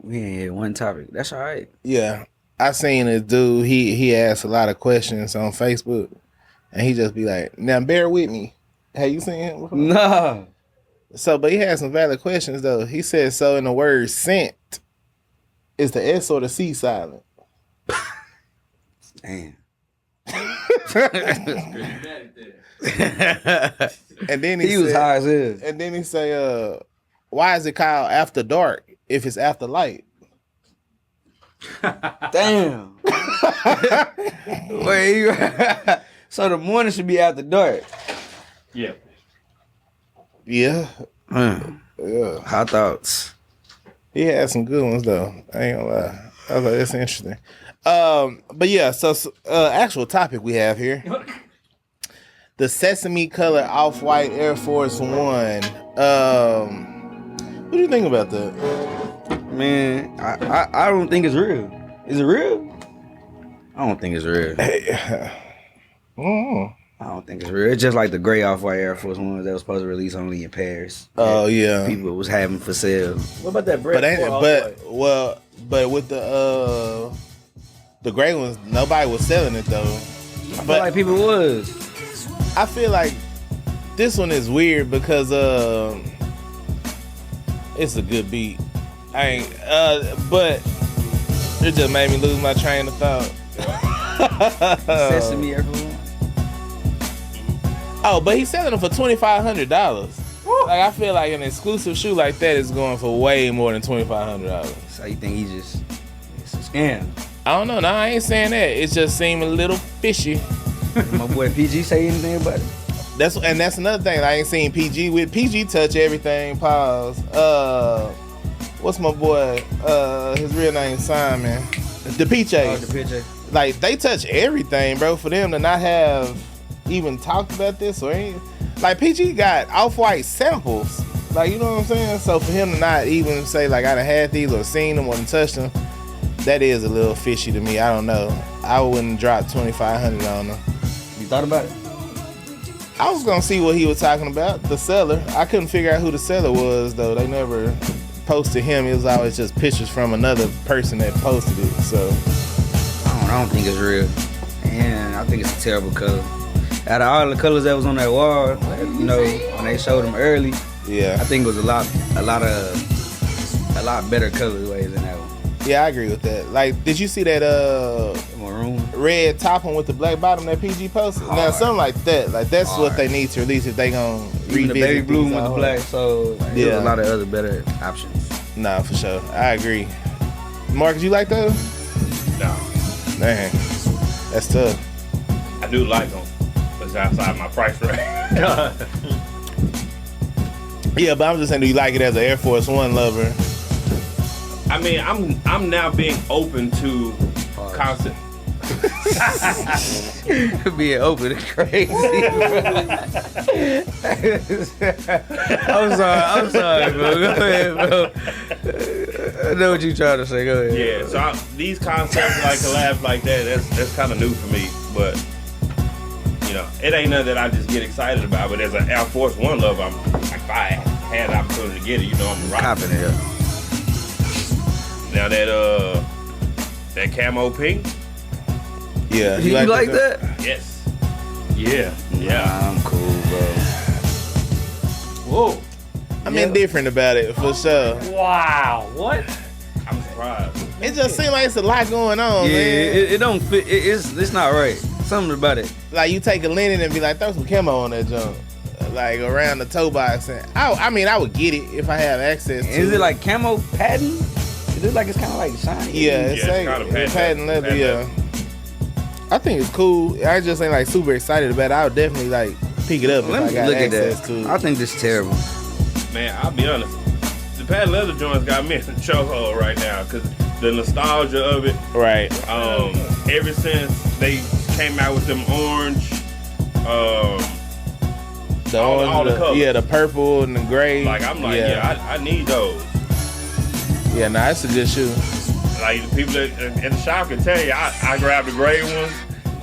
We ain't had one topic. That's all right. Yeah. I seen this dude, he asked a lot of questions on Facebook, and he just be like, now bear with me. Have you seen him before? Nah. So, but he had some valid questions, though. He said, so in the word sent, is the S or the C silent? Damn. And then he was high as hell. And then he say, why is it called after dark if it's after light? Damn. Wait, so the morning should be after dark. Yeah. Yeah. Yeah. Hot thoughts. He had some good ones though. I ain't gonna lie. I was like, that's interesting. But yeah, so actual topic we have here. The Sesame color off-white Air Force One. What do you think about that? Man, I don't think it's real. Is it real? I don't think it's real. I don't think it's real. It's just like the gray off-white Air Force Ones that was supposed to release only in pairs. Oh yeah, people was having for sale. What about that bread? But with the gray ones, nobody was selling it though. I feel like people was. I feel like this one is weird because it's a good beat. But it just made me lose my train of thought. Sesame Air Force One. Oh, but he's selling them for $2,500. Like I feel like an exclusive shoe like that is going for way more than $2,500. So you think it's a scam? I don't know. No, I ain't saying that. It just seemed a little fishy. My boy PG say anything about it? That's another thing I ain't seen PG with. PG touch everything. Pause. What's my boy? His real name Simon. The PJ. Oh, the PJ. Like they touch everything, bro. For them to not have even talked about this or anything. Like PG got off-white samples. Like, you know what I'm saying? So for him to not even say like I done had these or seen them or touched them, that is a little fishy to me. I don't know. I wouldn't drop $2,500 on them. You thought about it? I was gonna see what he was talking about. The seller. I couldn't figure out who the seller was though. They never posted him. It was always just pictures from another person that posted it. So I don't think it's real. And I think it's a terrible color. Out of all the colors that was on that wall, you know, when they showed them early, yeah, I think it was a lot better colorways than that one. Yeah, I agree with that. Like, did you see that maroon red top one with the black bottom that PG posted? Now something like that. Like that's what they need to release if they gonna revisit the baby blue these with the black. So like, there's a lot of other better options. Nah, for sure. I agree. Marcus, you like those? No. Man, that's tough. I do like them. It's outside my price range. Yeah, but I'm just saying, do you like it as an Air Force One lover? I mean, I'm now being open to constant. Being open is crazy. I'm sorry, bro. Go ahead, bro. I know what you trying to say. Go ahead. Yeah, so these concepts like collabs like that's kind of new for me, but you know, it ain't nothing that I just get excited about. But as an Air Force One lover, if I had the opportunity to get it, you know, I'm rocking it. Now that camo pink. Yeah, you like that? Yes. Yeah. I'm cool, bro. Whoa. I'm indifferent about it for sure. Wow. What? I'm surprised. It just seems like it's a lot going on, Yeah, man. it don't fit. It's not right. Something about it. Like you take a linen and be like, throw some camo on that junk, like around the toe box. And I mean, I would get it if I have access to it. Is it like camo pattern? It looks like it's kind of like shiny. Yeah, it's patent leather. Yeah, I think it's cool. I just ain't like super excited about it. I would definitely like pick it up if I got access to it. I think this is terrible. Man, I'll be honest. The patent leather joints got me in the chokehold right now because the nostalgia of it. Right. Ever since they came out with them orange, all the colors. Yeah, the purple and the gray. Like I'm like, I need those. Yeah, nah, it's a good shoe. Like the people that in the shop can tell you, I grabbed the gray ones.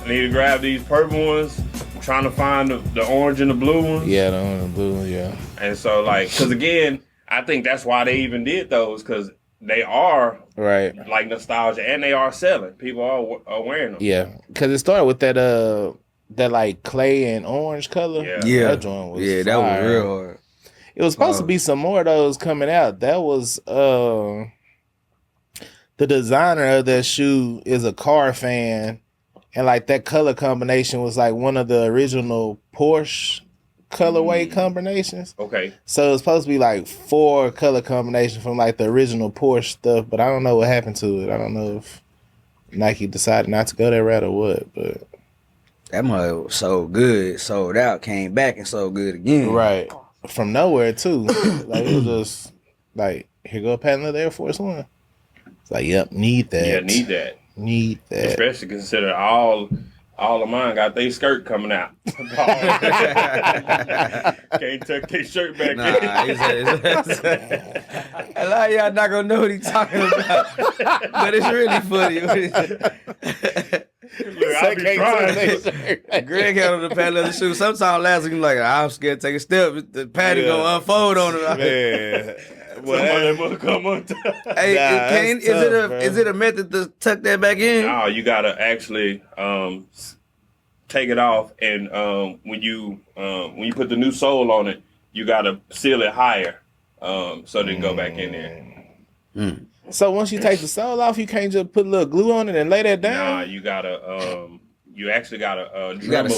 I need to grab these purple ones. I'm trying to find the orange and the blue ones. Yeah, the orange and blue, yeah. And so like, because again, I think that's why they even did those, because they are like nostalgia and they are selling. People are wearing them. Yeah, because it started with that like clay and orange color. Yeah, that joint was that fire. was real hard. It was supposed to be some more of those coming out. That was the designer of that shoe is a car fan, and like that color combination was like one of the original Porsche colorway combinations. Okay. So it's supposed to be like 4 color combinations from like the original Porsche stuff, but I don't know what happened to it. I don't know if Nike decided not to go that route or what, but that mother was so good, sold out, came back and sold good again. Right. From nowhere too. Like it was just like, here go a patent leather Air Force One. It's like, yep, need that. Yeah, need that. Need that. Especially consider all of mine got their skirt coming out. Can't tuck their shirt back in. A lot of y'all not gonna know what he's talking about, but it's really funny. Look, I be trying. Greg had on the patent leather shoe. Sometimes last week, like, I'm scared to take a step. The patty gonna unfold on him. Man. Somebody must come on top. Hey, is it a method to tuck that back in? No, you gotta actually take it off, and when you put the new sole on it, you gotta seal it higher, so they go back in there. So once you take the sole off, you can't just put a little glue on it and lay that down? Nah, you gotta you actually gotta dremel you gotta it.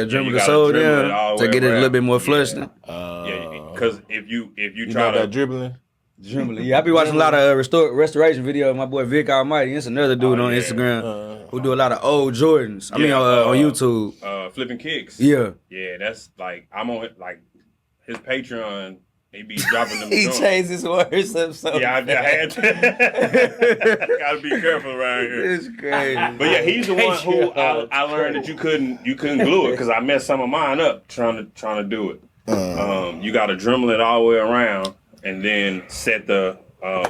dremel the sole down to get it a little bit more flush. Yeah, because if you try to dribbling. Yeah, I be watching a lot of restoration videos. My boy Vic Almighty, it's another dude on Instagram who do a lot of old Jordans. On YouTube, flipping kicks. Yeah, that's like I'm on it. Like his Patreon, he be dropping them. He changed his words up so. Yeah, I had to. Gotta be careful around here. It's crazy. But yeah, he's the one who I learned that you couldn't glue it because I messed some of mine up trying to do it. You got to dremel it all the way around. And then set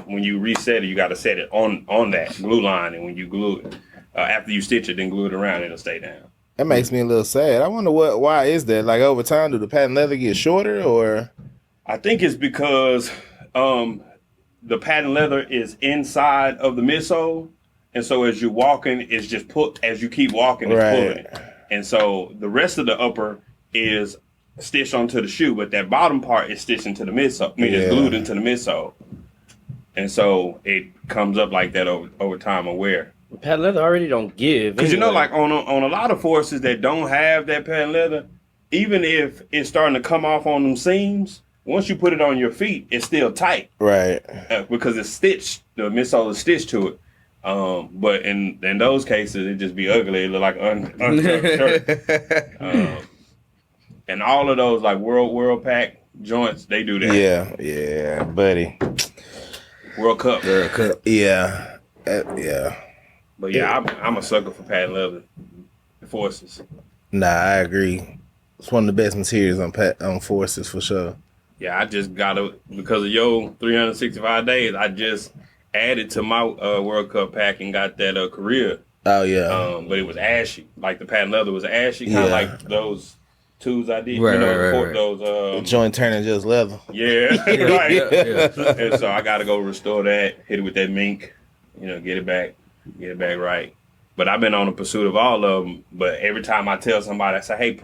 when you reset it, you got to set it on that glue line. And when you glue it, after you stitch it, then glue it around, it'll stay down. That makes me a little sad. I wonder why is that? Like over time, do the patent leather get shorter or? I think it's because the patent leather is inside of the midsole. And so as you're walking, it's just as you keep walking, it's pulling. And so the rest of the upper is stitched onto the shoe, but that bottom part is stitched into the midsole. I mean, it's glued into the midsole, and so it comes up like that over time of wear. Patent leather already don't give. Because like on a lot of forces that don't have that patent leather, even if it's starting to come off on them seams, once you put it on your feet, it's still tight, right? Because it's stitched. The midsole is stitched to it. But in those cases, it just be ugly. It look like untucked shirt. And all of those like World Pack joints, they do that. Yeah, buddy. World Cup. Yeah. But yeah, I'm a sucker for patent leather forces. Nah, I agree. It's one of the best materials on forces for sure. Yeah, I just because of your 365 days, I just added to my World Cup pack and got that Korea. Oh yeah. But it was ashy. Like the patent leather was ashy, kind of like those tools I did, right. those joint turning just leather. Yeah, right. Yeah. And so I got to go restore that, hit it with that mink, get it back right. But I've been on the pursuit of all of them. But every time I tell somebody, I say, "Hey,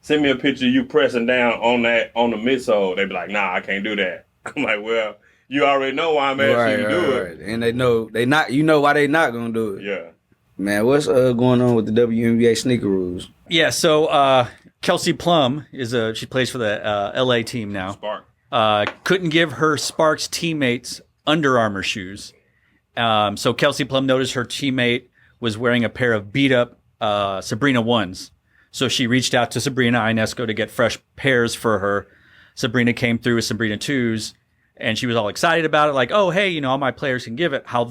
send me a picture of you pressing down on the midsole." They be like, "Nah, I can't do that." I'm like, "Well, you already know why I'm asking you to do it." And they know why they not gonna do it. Yeah. Man, what's going on with the WNBA sneaker rules? Yeah, so Kelsey Plum she plays for the LA team now. Spark. Couldn't give her Sparks teammates Under Armour shoes. So Kelsey Plum noticed her teammate was wearing a pair of beat up Sabrina 1s. So she reached out to Sabrina Ionesco to get fresh pairs for her. Sabrina came through with Sabrina 2s, and she was all excited about it, like, oh, hey, all my players can give it. How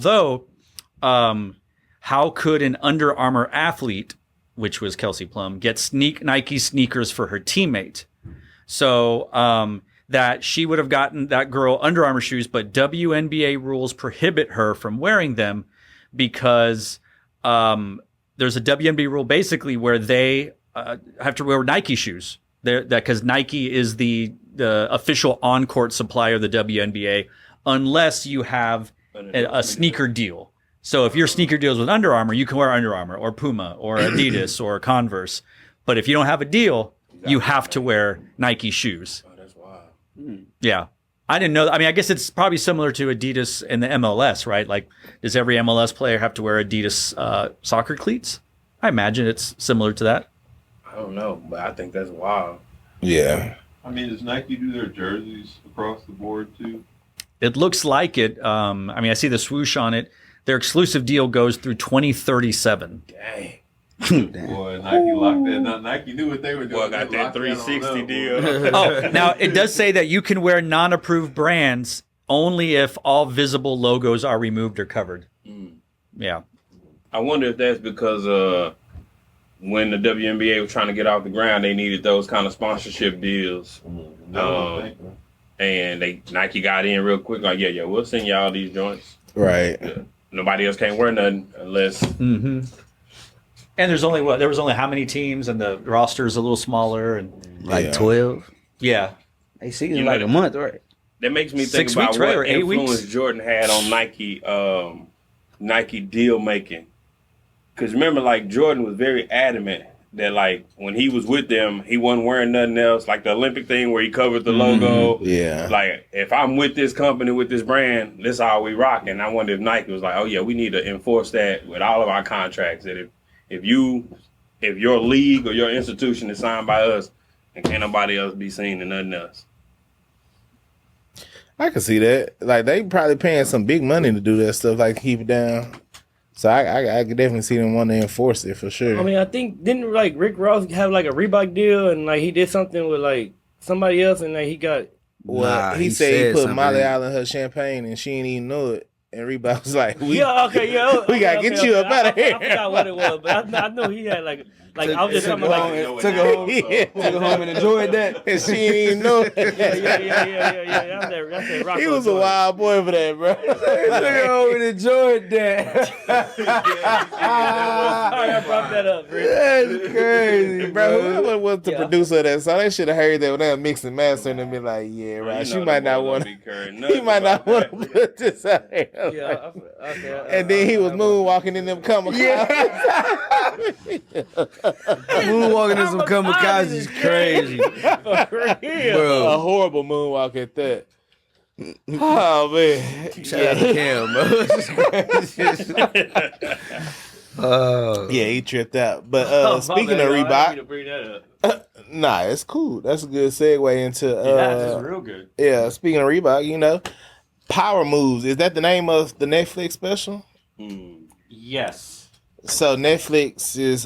could an Under Armour athlete, which was Kelsey Plum, get Nike sneakers for her teammate? So that she would have gotten that girl Under Armour shoes, but WNBA rules prohibit her from wearing them because there's a WNBA rule basically where they have to wear Nike shoes. Because Nike is the official on-court supplier of the WNBA, unless you have a sneaker deal. So if your sneaker deals with Under Armour, you can wear Under Armour or Puma or Adidas or Converse. But if you don't have a deal, you have to wear Nike shoes. Oh, that's wild. Yeah. I didn't know. I mean, I guess it's probably similar to Adidas and the MLS, right? Like, does every MLS player have to wear Adidas soccer cleats? I imagine it's similar to that. I don't know, but I think that's wild. Yeah. I mean, does Nike do their jerseys across the board too? It looks like it. I mean, I see the swoosh on it. Their exclusive deal goes through 2037. Dang. Boy, Nike locked that. Nike knew what they were doing. Boy, got that 360 deal. Oh, now it does say that you can wear non-approved brands only if all visible logos are removed or covered. Yeah. I wonder if that's because when the WNBA was trying to get off the ground, they needed those kind of sponsorship deals. And Nike got in real quick, like, yeah, we'll send y'all these joints. Right. Yeah. Nobody else can't wear nothing unless. Mm-hmm. And there was only how many teams, and the roster's a little smaller, and like 12. Yeah. They see it like a month, right? That makes me think 6 about weeks, right? what Or 8 influence weeks? Jordan had on Nike deal making. Because remember, like, Jordan was very adamant that, like, when he was with them, he wasn't wearing nothing else. Like the Olympic thing where he covered the logo. Yeah. Like, if I'm with this company, with this brand, this is all we rock. And I wonder if Nike was like, oh, yeah, we need to enforce that with all of our contracts. That if your league or your institution is signed by us, and can't nobody else be seen and nothing else. I can see that. Like, they probably paying some big money to do that stuff, like keep it down. So I could definitely see them wanting to enforce it for sure. I mean, I think didn't like Rick Ross have like a Reebok deal, and like he did something with like somebody else, and like he got. Well, he said he put Molly out in her champagne, and she didn't even know it. And Reebok was like, we gotta get you up out of here. I forgot what it was, but I know he had like I was just talking like took her home, took her home and enjoyed that, and she didn't even know it. Yeah. That's that rock. He was a wild boy for that, bro. took her home and enjoyed that. Sorry, I brought that up, bro. That's crazy, Bro, whoever was the producer of that song, they should have heard that when they were mixing and mastering and be like, yeah, right. She might not want to. He might not want to put this out here. Yeah, and then he was moonwalking in them kamikazes. Moonwalking in some kamikazes is crazy. Bro, a horrible moonwalk at that. Oh man! Shout out to Cam, bro. Yeah, he tripped out. But speaking of Reebok, nah, it's cool. That's a good segue into. That's real good. Yeah, speaking of Reebok, Power Moves, is that the name of the Netflix special? Yes. So Netflix is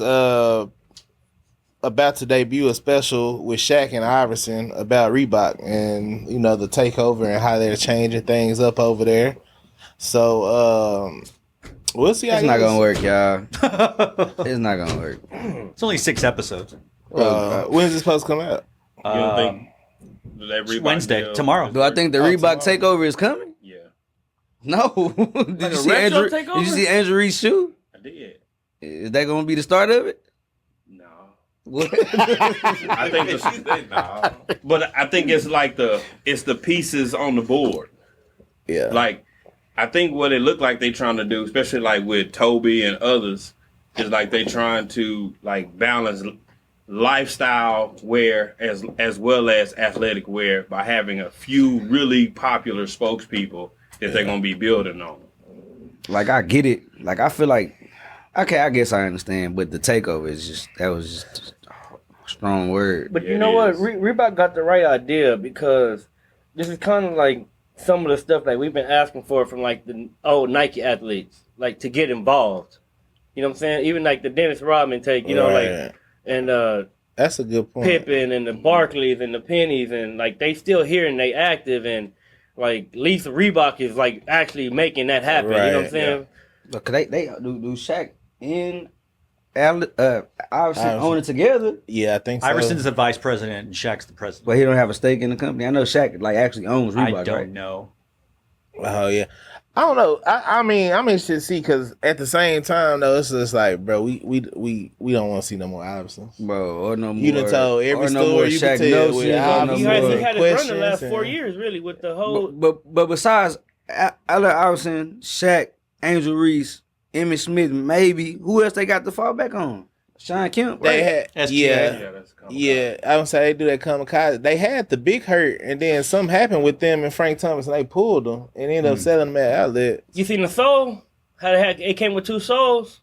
about to debut a special with Shaq and Iverson about Reebok and the takeover and how they're changing things up over there. So we'll see. It's not gonna work, y'all. It's not gonna work. It's only 6 episodes. When's it supposed to come out? You don't think that Reebok Wednesday, deal- tomorrow. Do I think the Reebok takeover is coming? Yeah, No. Did you see Andrew Reed's shoe? I did. Is that gonna be the start of it? No. What? I think but I think it's like it's the pieces on the board. Yeah. Like, I think what it looked like they trying to do, especially like with Toby and others, is like they trying to like balance lifestyle wear as well as athletic wear by having a few really popular spokespeople that they're gonna be building on. Like, I get it. Like, I feel like, okay, I guess I understand, but the takeover was just a strong word. But you know what? Reebok got the right idea, because this is kind of like some of the stuff that we've been asking for from like the old Nike athletes, like to get involved. You know what I'm saying? Even like the Dennis Rodman take, like, and that's a good point. Pippen and the Barkleys and the Pennies, and like they still here and they active, and like Lisa Reebok is like actually making that happen. Right. You know what I'm saying? Look, they do Shaq and Iverson own it together. Yeah, I think so. Iverson's the vice president and Shaq's the president. But he don't have a stake in the company. I know Shaq like actually owns Reebok. I don't right? know. Oh yeah, I don't know. I mean, I'm interested to see, because at the same time though, it's just like, bro, we don't want to see no more Iverson, bro, or no more. You done told every or no story more you Shaq can tell. Notion, With He had it run the last questions 4 years, really, with the whole. But besides Allen Iverson, Shaq, Angel Reese, Emmitt Smith, maybe who else they got to fall back on? Sean Kemp, right? They had, I don't say they do that kamikaze. They had the big hurt, and then something happened with them and Frank Thomas, and they pulled them and ended up selling them at outlet. You seen the sole? How it came with 2 soles?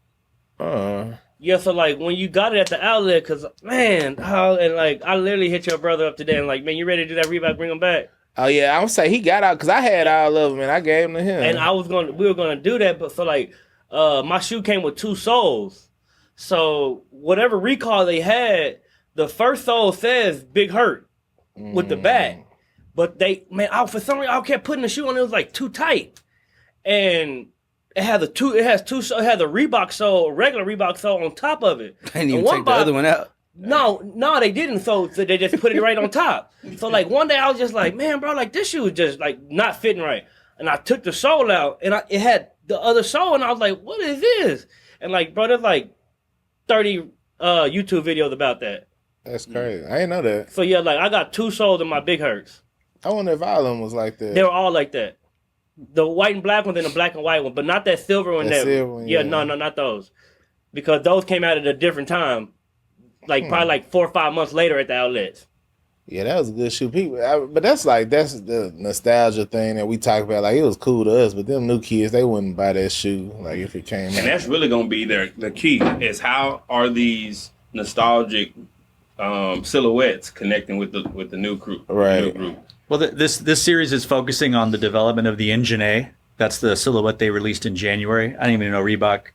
Yeah, so like when you got it at the outlet, because man, and like I literally hit your brother up today and like, man, you ready to do that Reebok? Bring him back. Oh yeah, I would say he got out, because I had all of them and I gave them to him. And we were gonna do that, but so like my shoe came with 2 soles. So whatever recall they had, the first sole says Big Hurt with the back. But for some reason, I kept putting the shoe on. It was like too tight, and it had the Reebok sole, regular Reebok sole on top of it. They didn't even take the other one out. No, they didn't. So they just put it right on top. So like one day I was just like, man, bro, like this shoe is just like not fitting right. And I took the sole out, and it had the other sole, and I was like, what is this? And like, bro, there's like 30 YouTube videos about that. That's crazy. I didn't know that. So yeah, like I got 2 soles in my Big Hurts. I wonder if all of them was like that. They were all like that. The white and black one and the black and white one, but not that silver one. That silver one, yeah, yeah. no, not those. Because those came out at a different time. Like probably like 4 or 5 months later at the outlets. Yeah, that was a good shoe. But that's the nostalgia thing that we talk about. Like, it was cool to us, but them new kids, they wouldn't buy that shoe. Like, if it came out. And that's really gonna be the key is how are these nostalgic silhouettes connecting with the new group, right? The new group. Well, this series is focusing on the development of the Engine A. That's the silhouette they released in January. I didn't even know Reebok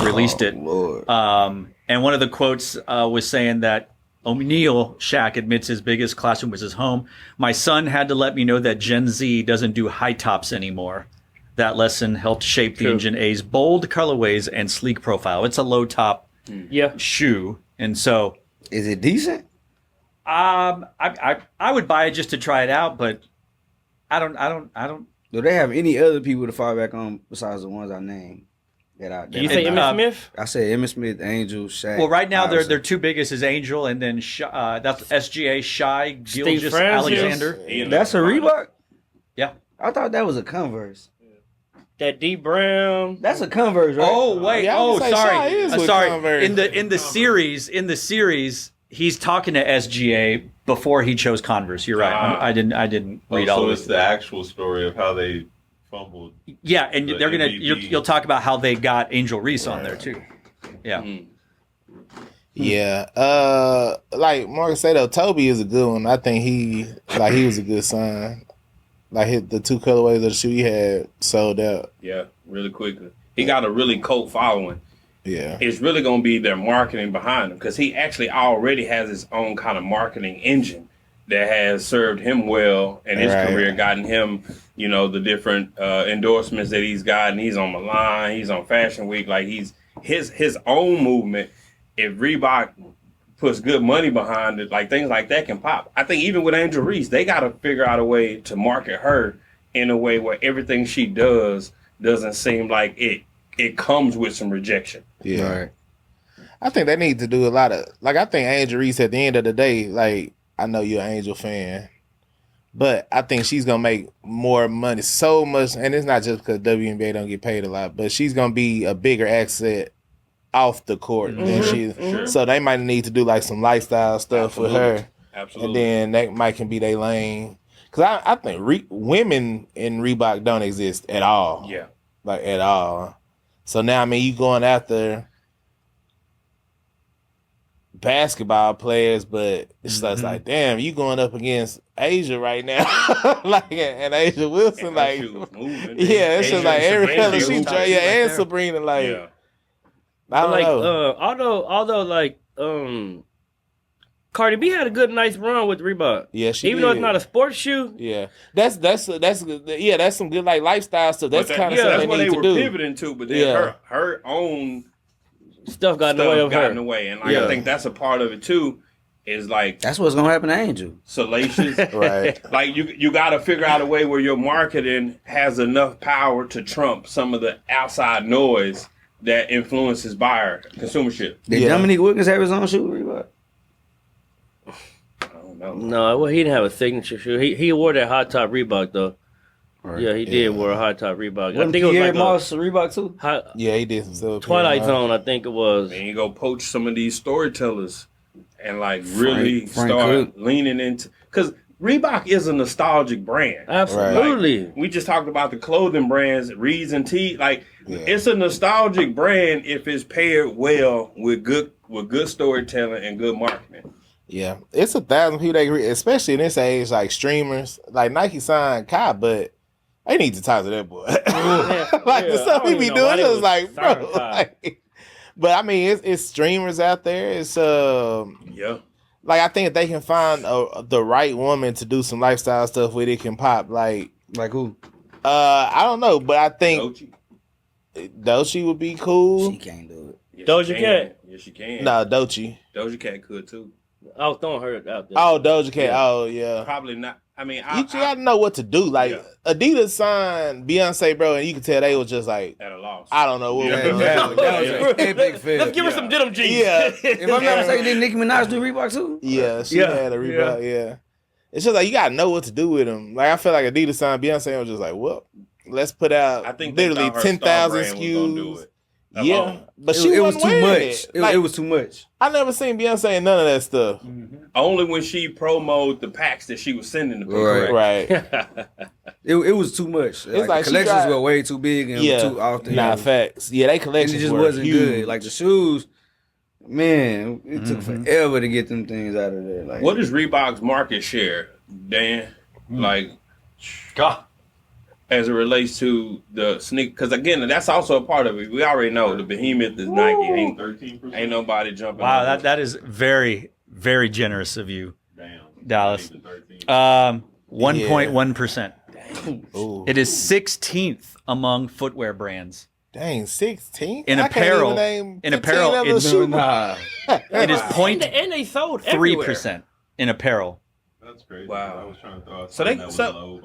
released it. Lord. And one of the quotes was saying that O'Neal Shaq admits his biggest classroom was his home. My son had to let me know that Gen Z doesn't do high tops anymore. That lesson helped shape the Engine A's bold colorways and sleek profile. It's a low top shoe, and so is it decent? I would buy it just to try it out, but I don't. Do they have any other people to fall back on besides the ones I named? You say Emmitt Smith? I said Emmitt Smith, Angel, Shaq. Well, right now their 2 biggest is Angel, and then that's SGA, Shy, Gilgeous Alexander. That's a Reebok? Yeah. I thought that was a Converse. That D Brown. That's a Converse, right? Oh wait. Yeah, Sorry. Sorry. Converse. In the series, he's talking to SGA before he chose Converse. You're right. I didn't read all of it. So it's the actual story of how they fumbled. Yeah, and they're gonna you'll talk about how they got Angel Reese on there too. Yeah. Yeah. Like Marcus said though, Toby is a good one. I think he was a good sign. Like the 2 colorways of the shoe he had sold out. Yeah, really quickly. He got a really cult following. Yeah. It's really going to be their marketing behind him because he actually already has his own kind of marketing engine that has served him well in his career, gotten him, the different endorsements that he's gotten. He's on Milan, he's on Fashion Week. Like he's his own movement. If Reebok puts good money behind it, like things like that can pop. I think even with Angel Reese, they got to figure out a way to market her in a way where everything she does doesn't seem like it comes with some rejection. Yeah. Right. I think they need to do a lot of, like, I think Angel Reese at the end of the day, like, I know you're an Angel fan, but I think she's going to make more money, so much, and it's not just because WNBA don't get paid a lot, but she's going to be a bigger asset off the court than she. Sure. So they might need to do like some lifestyle stuff with her. Absolutely. And then that can be their lane. Because I think women in Reebok don't exist at all. Yeah. Like at all. So now, I mean, you going after basketball players, but it's just like, damn, you going up against Asia right now. Like, and Asia Wilson, and like, it's just like every color she try. Yeah, and Sabrina, like. Yeah. I don't know. Although like Cardi B had a nice run with Reebok. Yeah, she even though it's not a sports shoe. Yeah, that's some good like lifestyle stuff. That's kind of stuff that's what they were do. Pivoting to, but then her own stuff got in the way of her. And like I think that's a part of it too. Is like that's what's gonna happen to Angel. Salacious, right? Like you got to figure out a way where your marketing has enough power to trump some of the outside noise that influences buyer consumership. Did Dominique Wilkins have his own shoe Reebok? I don't know. No, well, he didn't have a signature shoe. He wore that hot top Reebok though. Right. Yeah, he did wear a hot top Reebok. I think it was like Moss Reebok too. Yeah, he did some stuff. Twilight Zone, I think it was. And you go poach some of these storytellers and like really start leaning into, because Reebok is a nostalgic brand. Absolutely. Like, we just talked about the clothing brands, Reeds and T. Like it's a nostalgic brand if it's paired well with good storytelling and good marketing. Yeah, it's 1,000 people that agree, especially in this age, like streamers. Like Nike signed Kai, but they need to talk to that boy. The stuff he be doing is like, bro. Like, but I mean, it's streamers out there. It's Like I think if they can find the right woman to do some lifestyle stuff with, it can pop. Like who? I don't know, but I think Doechii would be cool. She can't do it. Yes, Doja Cat. Yes, she can. Nah, Doechii. Doja Cat could too. I was throwing her out there. Oh, Doja Cat. Yeah. Oh, yeah. Probably not. I mean, you gotta know what to do. Like Adidas signed Beyonce, bro, and you can tell they was just like at a loss. I don't know what that was an epic fail. Let's give her some denim jeans. Yeah. If I'm not mistaken, did Nicki Minaj do Reebok too? Yeah, she had a Reebok. Yeah. It's just like you gotta know what to do with them. Like I feel like Adidas signed Beyonce and was just like, well, let's put out I think literally 10,000 SKUs. Yeah, but it was too much. Like, it was too much. I never seen Beyonce in none of that stuff. Only when she promoted the packs that she was sending to people. Right. it was too much. Like collections were way too big and too often. Nah, facts. Yeah, they collections and it just were wasn't huge. good. Like the shoes, man, it took forever to get them things out of there. Like, what is Reebok's market share, Dan? Like, God. As it relates to the sneak, because again, that's also a part of it. We already know the behemoth is Nike. Ain't nobody jumping. Wow, that is very, very generous of you, Dallas. 1.1%. It is 16th among footwear brands. Dang, 16 in apparel. In apparel, it is and they sold 3% in apparel. That's crazy. Wow. I was trying to throw out So they probably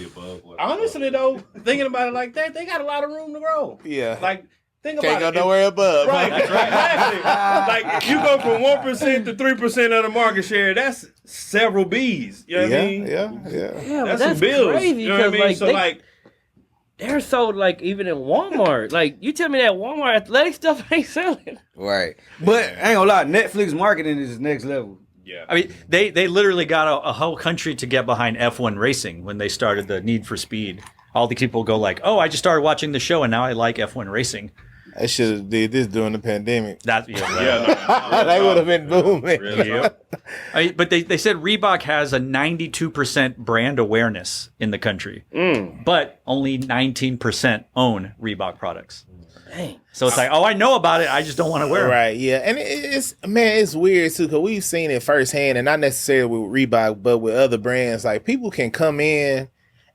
above. Honestly though, thinking about it like that, they got a lot of room to grow. Yeah. Like think Can't about go nowhere above. Right. Exactly. Like you go from 1% to 3% of the market share. That's several B's. You know what I mean? Yeah, That's that's some bills. crazy. You know what I mean? Like, So like. They're sold like even in Walmart. Like you tell me that Walmart athletic stuff ain't selling. Right. But I ain't gonna lie, Netflix marketing is next level. Yeah. I mean, they literally got a whole country to get behind F1 racing when they started the Need for Speed. All the people go like, "Oh, I just started watching the show and now I like F1 racing." I should have did this during the pandemic. That They would have been booming. Really? Yep. But they said Reebok has a 92% brand awareness in the country, but only 19% own Reebok products. Dang. So it's like, oh, I know about it. I just don't want to wear it. Right, yeah. And it's weird too, because we've seen it firsthand, and not necessarily with Reebok, but with other brands. Like people can come in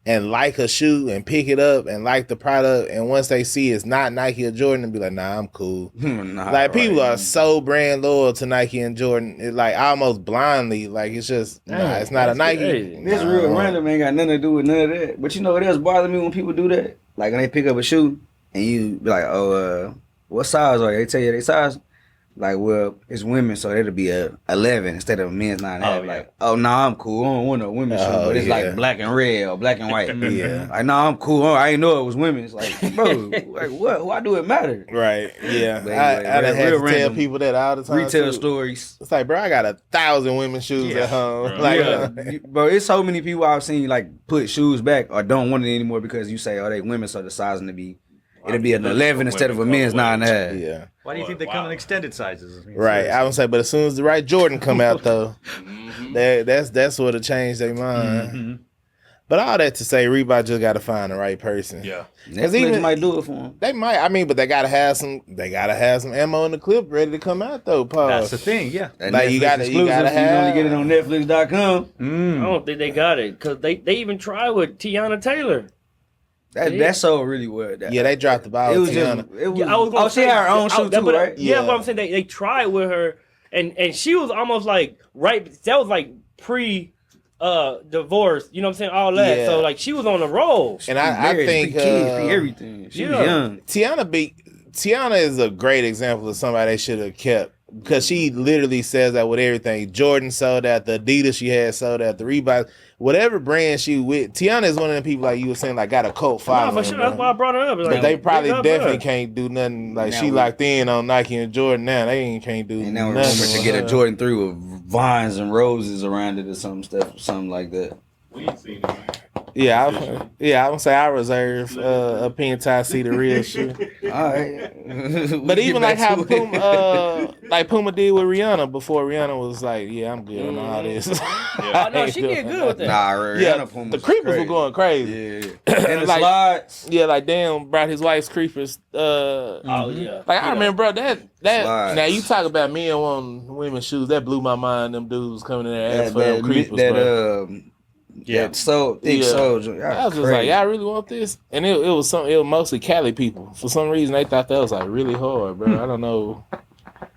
and like a shoe and pick it up and like the product, and once they see it's not Nike or Jordan, and be like, nah, I'm cool. People are so brand loyal to Nike and Jordan, it's like almost blindly. Like it's just it's not a Nike. This real random ain't got nothing to do with none of that. But you know what else bothers me when people do that? Like when they pick up a shoe and you be like, oh, what size are you? They tell you their size. Like, well, it's women, so it'll be a 11 instead of a men's 9.5. Like, oh, nah, I'm cool. I don't want no women's shoe, but it's like black and red or black and white. Like, nah, I'm cool. I ain't know it was women. It's like, bro, like what? Why do it matter? Right, yeah. But I anyway, done had to tell random people that all the time. Retail too. stories. It's like, bro, I got 1,000 women's shoes at home. Bro, it's so many people I've seen like put shoes back or don't want it anymore because you say, oh, they women, so the size to be. It'll be an 11 instead of a men's 9.5. Yeah. Why do you think they come in extended sizes? Right. I would say, but as soon as the right Jordan come out, though, that's what'll change their mind. But all that to say, Reebok just got to find the right person. Yeah. Netflix might do it for them. They might. I mean, but they gotta have some. They gotta have some ammo in the clip ready to come out though. Paul. That's the thing. Yeah. That like you gotta have. only get it on Netflix.com. I don't think they got it because they even tried with Tiana Taylor. That sold really well. Yeah, they dropped the ball. It was Tiana. She had her own shoe too, right? Yeah, but I'm saying they tried with her, and she was almost like that was like pre divorce. You know what I'm saying? All that. Yeah. So like she was on the roll. And I think everything. She was young. Tiana is a great example of somebody they should have kept. Because she literally says that with everything. Jordan sold out, the Adidas she had sold out, the Reebok, whatever brand she with. Tiana is one of the people like you were saying like got a cult following. No, for sure. That's why I brought her up. Like, but they probably definitely can't do nothing. Like now she locked in on Nike and Jordan now. They can't do and now nothing. we're rumored to get a Jordan 3 with vines and roses around it or something like that. We ain't seen it. Yeah, I would say I reserve a pin tie see the real shoe. All right. But even like how Puma did with Rihanna before Rihanna was like, yeah, I'm good on all this. Oh no, she did good with that. Nah, Rihanna Pumas the creepers crazy. were going crazy. Yeah. And the Like- slides. Yeah, like damn, brought his wife's creepers. Oh yeah. Like I remember, bro, that Slides. now you talk about men wanting women's shoes. That blew my mind. Them dudes coming in there asking for them creepers, bro. That thick soldier. I was just like, y'all really want this? And it was mostly Cali people. For some reason, they thought that was like really hard, bro. I don't know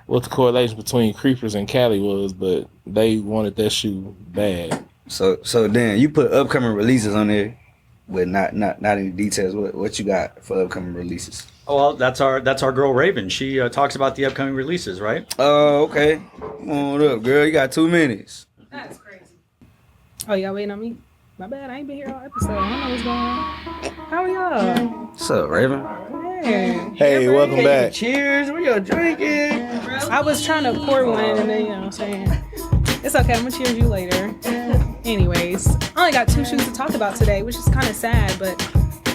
what the correlation between creepers and Cali was, but they wanted that shoe bad. So then you put upcoming releases on there, with not any details. What you got for upcoming releases? Oh, well, that's our girl Raven. She talks about the upcoming releases, right? Oh, okay. Come on up, girl. You got 2 minutes. That's crazy. Oh, y'all waiting on me? My bad. I ain't been here all episode. I don't know what's going on. How are y'all? What's up, Raven? Hey, welcome back. Cheers. What y'all drinking? I was trying to pour one and then, you know what I'm saying? It's okay. I'm going to cheers you later. Anyways, I only got 2 shoes to talk about today, which is kind of sad, but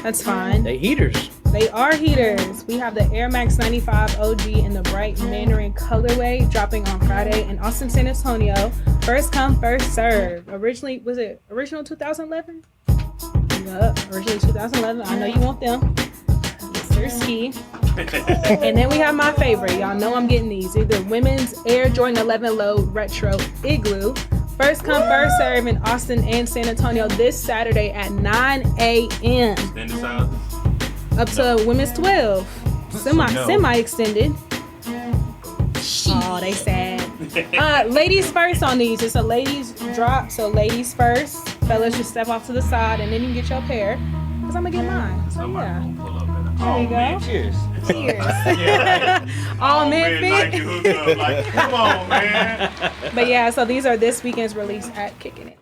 that's fine. They heaters. They are heaters. We have the Air Max 95 OG in the bright Mandarin colorway dropping on Friday in Austin, San Antonio. First come, first serve. Original 2011? Yup, originally 2011. I know you want them. Yes, sir, ski. And then we have my favorite. Y'all know I'm getting these. Either women's Air Jordan 11 Low Retro Igloo. First come, first serve in Austin and San Antonio this Saturday at 9 a.m. Extended size? Up to women's 12. Semi extended. Oh, they sad. Ladies first on these. It's a ladies drop, so ladies first. Fellas just step off to the side and then you can get your pair. Cause I'm gonna get mine. So yeah. There you go. Cheers. Cheers. All men fit. Like, come on, man. But yeah, so these are this weekend's release at Kicking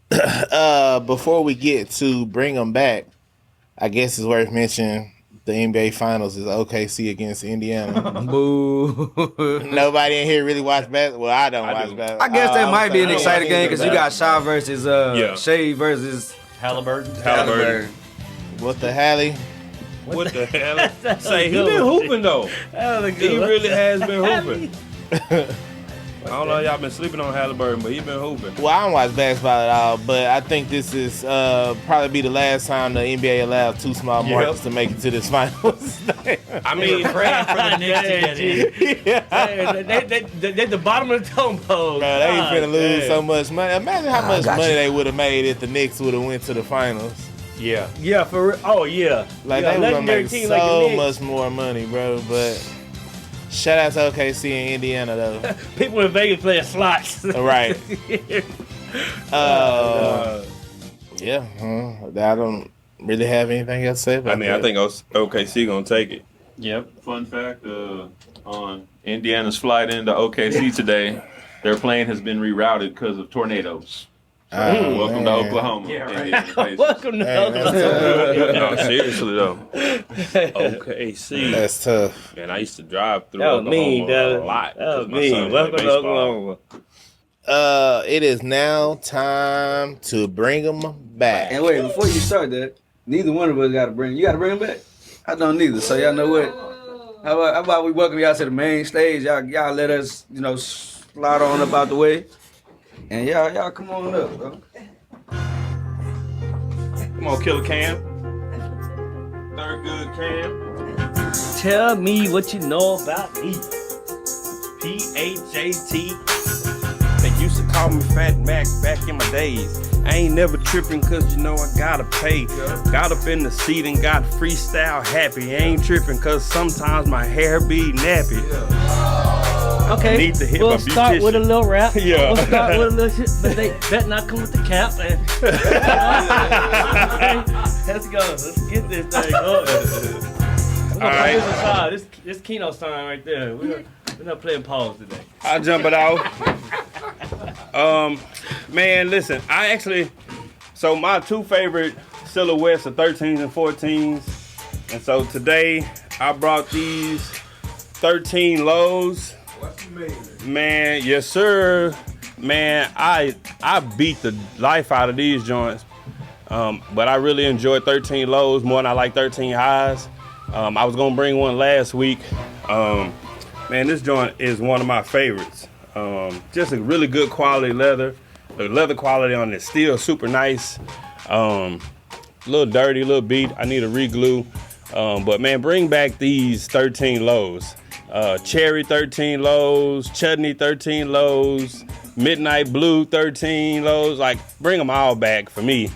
It. Before we get to bring them back, I guess it's worth mentioning the NBA Finals is OKC against Indiana. Boo. Nobody in here really watch basketball. Well, I don't watch basketball. I guess that might be an exciting game because you got Shaw versus Shea versus Halliburton. What the Hally? What the hell? Say, he been hooping, though. He really has been hooping. I don't know if y'all been sleeping on Halliburton, but he been hooping. Well, I don't watch basketball at all, but I think this is probably be the last time the NBA allows 2 small markets to make it to this finals. I mean, Praying for the Knicks to get in. They the bottom of the totem pole. Bro, they ain't finna lose so much money. Imagine how much money they would have made if the Knicks would have went to the finals. Yeah. Yeah, for real. Oh, yeah. Like, yeah, they were gonna make team so like the Knicks. much more money, bro. But shout out to OKC and Indiana, though. People in Vegas playing slots. Right. Yeah. I don't really have anything else to say about I mean, that. I think OKC gonna take it. Yep. Fun fact, on Indiana's flight into OKC today, their plane has been rerouted because of tornadoes. Welcome to Oklahoma. Yeah, right. Welcome to Oklahoma. No, seriously though. OKC. That's tough. Man, I used to drive through That was Oklahoma mean, a lot. That was 'cause my son mean. played Welcome to baseball. Oklahoma. It is now time to bring them back. And wait, before you start that, neither one of us got to bring. You got to bring them back. I don't neither. So y'all know what? How about we welcome y'all to the main stage? Y'all let us, slide on up out the way, and y'all come on up, bro. Come on, Killer Cam. Third good Cam. Tell me what you know about me. P-H-A-T. They used to call me Fat Mac back in my days. I ain't never tripping cause I gotta pay. Got up in the seat and got freestyle happy. I ain't tripping cause sometimes my hair be nappy. Okay, Need to hit we'll my start with a beautician. little rap. Yeah. We'll start with a little shit, but they better not come with the cap. And let's go. Let's get this thing going. We're gonna play this aside. This Keno sign right there. We're not playing pause today. I'll jump it off. Man, listen, so my 2 favorite silhouettes are 13s and 14s. And so today I brought these 13 lows. Man, yes sir. Man, I beat the life out of these joints. But I really enjoyed 13 lows more than I like 13 highs. I was gonna bring one last week. Man, this joint is one of my favorites. Just a really good quality leather. The leather quality on it is still super nice. A little dirty, a little beat. I need a re-glue. But man, bring back these 13 lows. Cherry 13 lows, chutney 13 lows, midnight blue 13 lows. Like, bring them all back for me.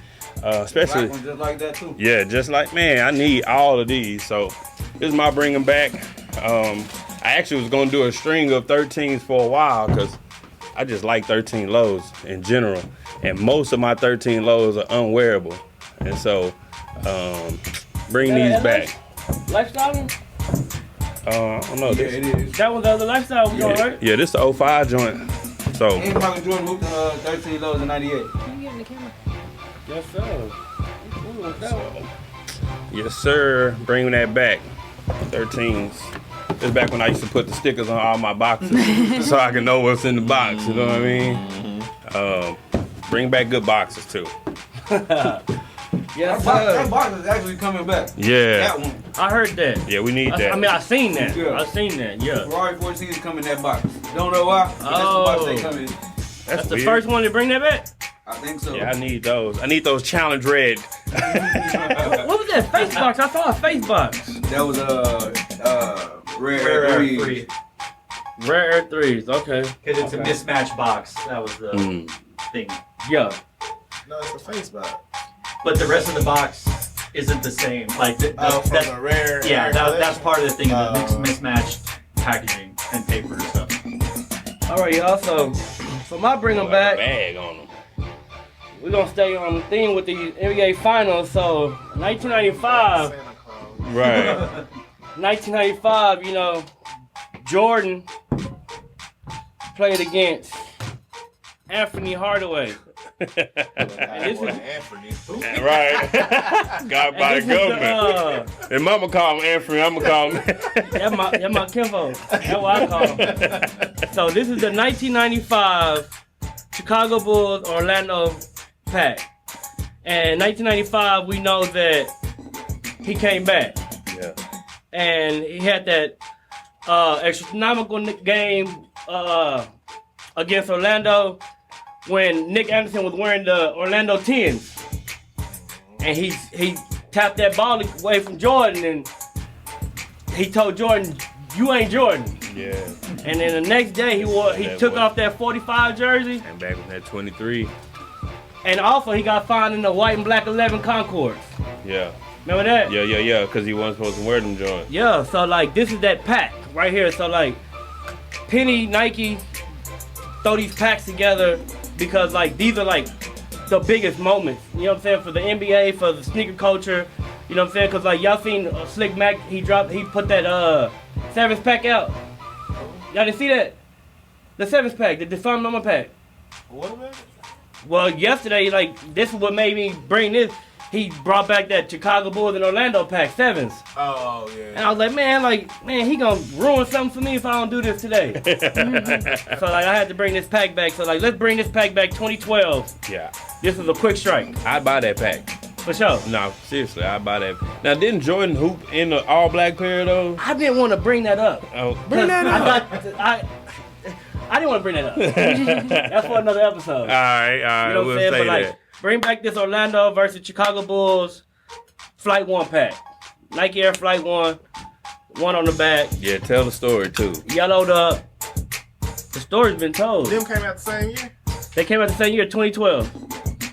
Especially Black one just like that too. Yeah, just like, man, I need all of these. So this is my bring them back. I actually was gonna do a string of 13s for a while because I just like 13 lows in general, and most of my 13 lows are unwearable, and so bring these back. Lifestyle one? I don't know. Yeah, it is. That was the other lifestyle we on, right? Yeah, this is the 05 joint. So And Michael Jordan moved to 13 lows in 98. Can you get in the camera? Yes, sir. Ooh, what's that one? yes, sir. Bring that back. 13s. This is back when I used to put the stickers on all my boxes so I can know what's in the box. You know what I mean? Bring back good boxes too. Yes, That sir. box is actually coming back. Yeah. That one. I heard that. Yeah, we need that. I mean, I seen that. Yeah. I seen that. Yeah. Ferrari 14 is coming in that box. Don't know why, but that's the box they come in. That's the weird. first one to bring that back. I think so. Yeah, I need those. I need those challenge red. What was that face box? I saw a face box. That was rare three. Rare Earth 3s. Okay. Because it's a mismatch box. That was the thing. Yeah. No, it's the face box. But the rest of the box isn't the same. Like From the rare. yeah, rare that's part of the thing of the collection. mismatched packaging and paper and stuff. All right, y'all. So, for my bring them back, Bag on them. we're gonna stay on the theme with the NBA Finals. So, 1995. Santa Claus. Right. 1995. You know, Jordan played against Anthony Hardaway. And this is Anthony. Right. God by the this is government. And mama call him Anthony, I'm gonna call him. That's my kinfolk. That's what I call him. So this is the 1995 Chicago Bulls Orlando Pack. And 1995, we know that he came back. Yeah. And he had that astronomical game against Orlando when Nick Anderson was wearing the Orlando 10s. And he tapped that ball away from Jordan, and he told Jordan, "You ain't Jordan." Yeah. And then the next day he took off that 45 jersey, And back with that 23. and also he got found in the white and black 11 Concords. Yeah. Remember that? Yeah, because he wasn't supposed to wear them joints. Yeah, so like this is that pack right here. So like Penny, Nike throw these packs together because like these are like the biggest moments. You know what I'm saying? For the NBA, for the sneaker culture. You know what I'm saying? Cause like y'all seen Slick Mac, he put that Sevens pack out. Y'all didn't see that? The Sevens pack, the Disarm Number pack. What about it? Well, yesterday, like this is what made me bring this. He brought back that Chicago Bulls and Orlando pack, Sevens. Oh, yeah. And I was like, man, he gonna ruin something for me if I don't do this today. So like, I had to bring this pack back. So like, let's bring this pack back 2012. Yeah. This is a quick strike. I'd buy that pack. For sure. No, seriously, I'd buy that. Now, didn't Jordan hoop in the all black pair of those? I didn't want to bring that up. Oh, bring that up. I didn't want to bring that up. That's for another episode. All right, You know what we'll I'm saying? say But like, that. bring back this Orlando versus Chicago Bulls Flight 1 pack. Nike Air Flight 1, one on the back, Yeah, tell the story too. yellowed up. The story's been told. Them came out the same year? They came out the same year, 2012.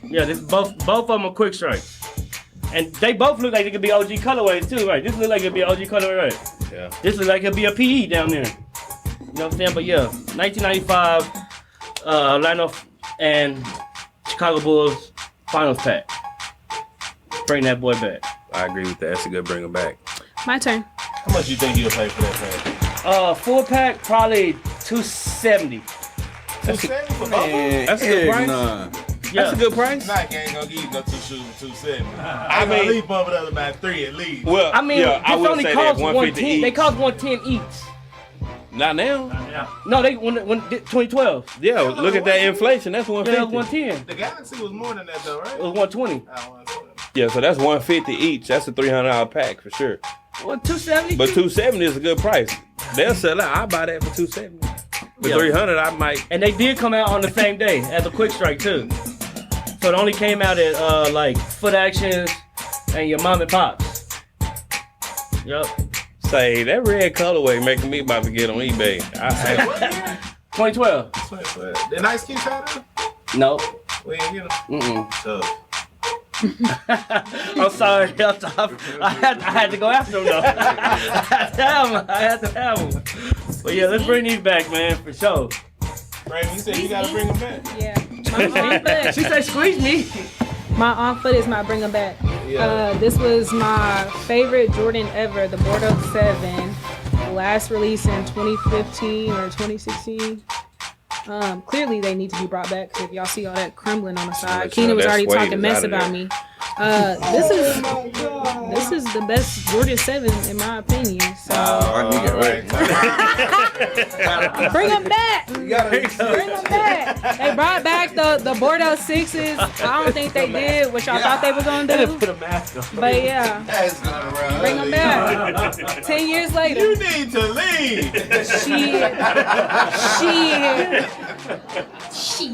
Yeah, this both of them are quick strikes. And they both look like they could be OG colorways too, right? This look like it'd be OG colorway, right? Yeah. This look like it'd be a PE down there. You know what I'm saying? But yeah, 1995, Orlando and Chicago Bulls finals pack. Bring that boy back. I agree with that. That's a good bring him back. My turn. How much you think you'll pay for that pack? Full pack, probably $270. $270 for both? Man, That's a good heck price. nah. Yeah. That's a good price. Nike ain't gonna give you no two shoes for $270. I I mean- at least bump it up about $3 at least. Well, I mean, yeah, I this would only say costs that 150 $110. They each. cost $110 each. Not now. Yeah. No, they when 2012. Yeah, look at that inflation. That's Yeah, it 150. was $110. The Galaxy was more than that though, right? It was $120. I don't know. Yeah, so that's $150 each. That's a $300 pack for sure. Well, $270. But $270 is a good price. They'll sell out. I'll buy that for $270. For $300, I might. And they did come out on the same day as a Quick Strike too. So it only came out at like Foot Actions and your mom and pops. Yup. Say that red colorway making me about to get on eBay. 2012. The nice keep out of? No. We ain't get them. I'm sorry. I had to go after them though. I had to have them. But yeah, let's bring these back, man, for sure. Brandon, you said you gotta bring them back. Yeah. My on foot. She said squeeze me. My on foot is my bring them back. This was my favorite Jordan ever, the Bordeaux 7. Last release in 2015 or 2016. Clearly they need to be brought back because if y'all see all that crumbling on the side, Keena was already talking mess about me. This is the best Jordan 7 in my opinion. So bring them back. Bring them back. They brought back the Bordeaux 6s. I don't think they did what y'all thought they were gonna do. Put a mask on. But yeah, bring them back. 10 years later. You need to leave.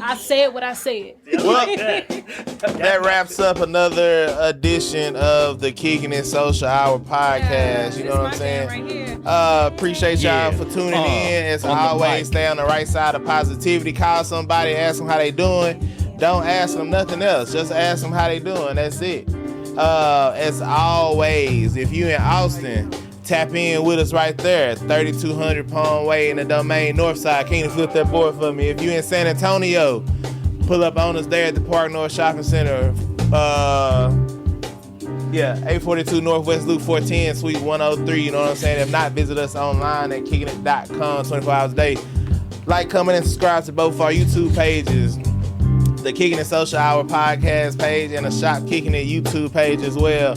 I said what I said. Well, that wraps up another edition of the Kicking It Social Hour podcast. You know what I'm saying? Right here. Appreciate y'all for tuning in. As always, stay on the right side of positivity. Call somebody, ask them how they doing. Don't ask them nothing else. Just ask them how they doing. That's it. As always, if you in Austin, tap in with us right there. 3200 Palm Way in the Domain Northside. Can you flip that board for me? If you in San Antonio, pull up on us there at the Park North Shopping Center. 842 Northwest Loop 410, Suite 103. You know what I'm saying? If not, visit us online at kickingit.com 24 hours a day. Like, comment, and subscribe to both our YouTube pages, the Kicking It Social Hour podcast page and the Shop Kicking It YouTube page as well.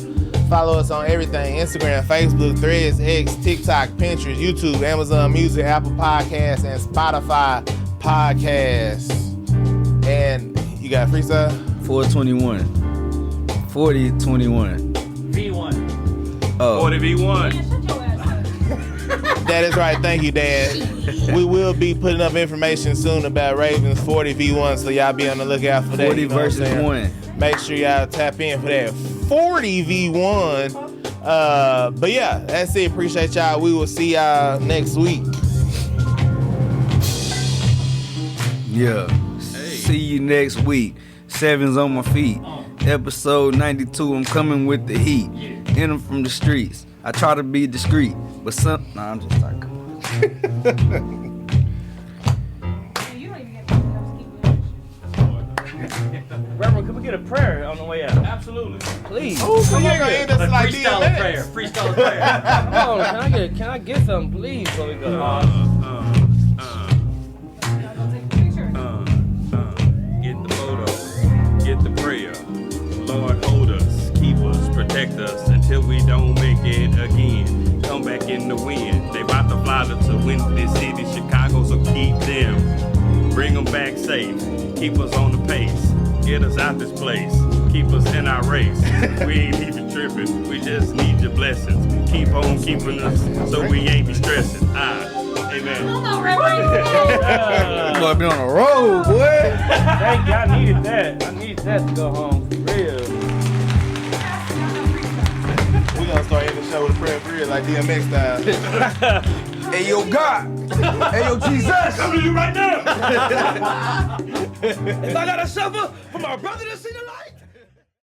Follow us on everything: Instagram, Facebook, Threads, X, TikTok, Pinterest, YouTube, Amazon Music, Apple Podcasts, and Spotify Podcasts. And you got freestyle? 421. 4021. V1. Oh. 40 V1. That is right. Thank you, Dan. We will be putting up information soon about Ravens 40 V1, so y'all be on the lookout for that. 40 versus 1. Make sure y'all tap in for that 40 V1. But yeah, that's it. Appreciate y'all. We will see y'all next week. Yeah. See you next week. 7's on my feet. Episode 92. I'm coming with the heat. In them from the streets. I try to be discreet, but some. Nah, I'm just talking. Reverend, can we get a prayer on the way out? Absolutely. Please. Oh, so you ain't gonna end us like Freestyle DMX. prayer. Freestyle prayer. Come on, can I get something, please, before we go? Get the photo, get the prayer. Lord, hold us, keep us, protect us until we don't make it again. Come back in the wind. They about to fly to win this city, Chicago, so keep them. Bring them back safe. Keep us on the pace. Get us out this place. Keep us in our race. We ain't even tripping. We just need your blessings. Keep on keeping us so we ain't be stressing. Amen. Boy, been on the road, boy. Thank you. I needed that. I needed that to go home. For real. We're gonna start ending the show with a prayer for real, like DMX style. Hey, yo, God. Hey, yo, Jesus. Coming to you right now. If I gotta suffer for my brother to see the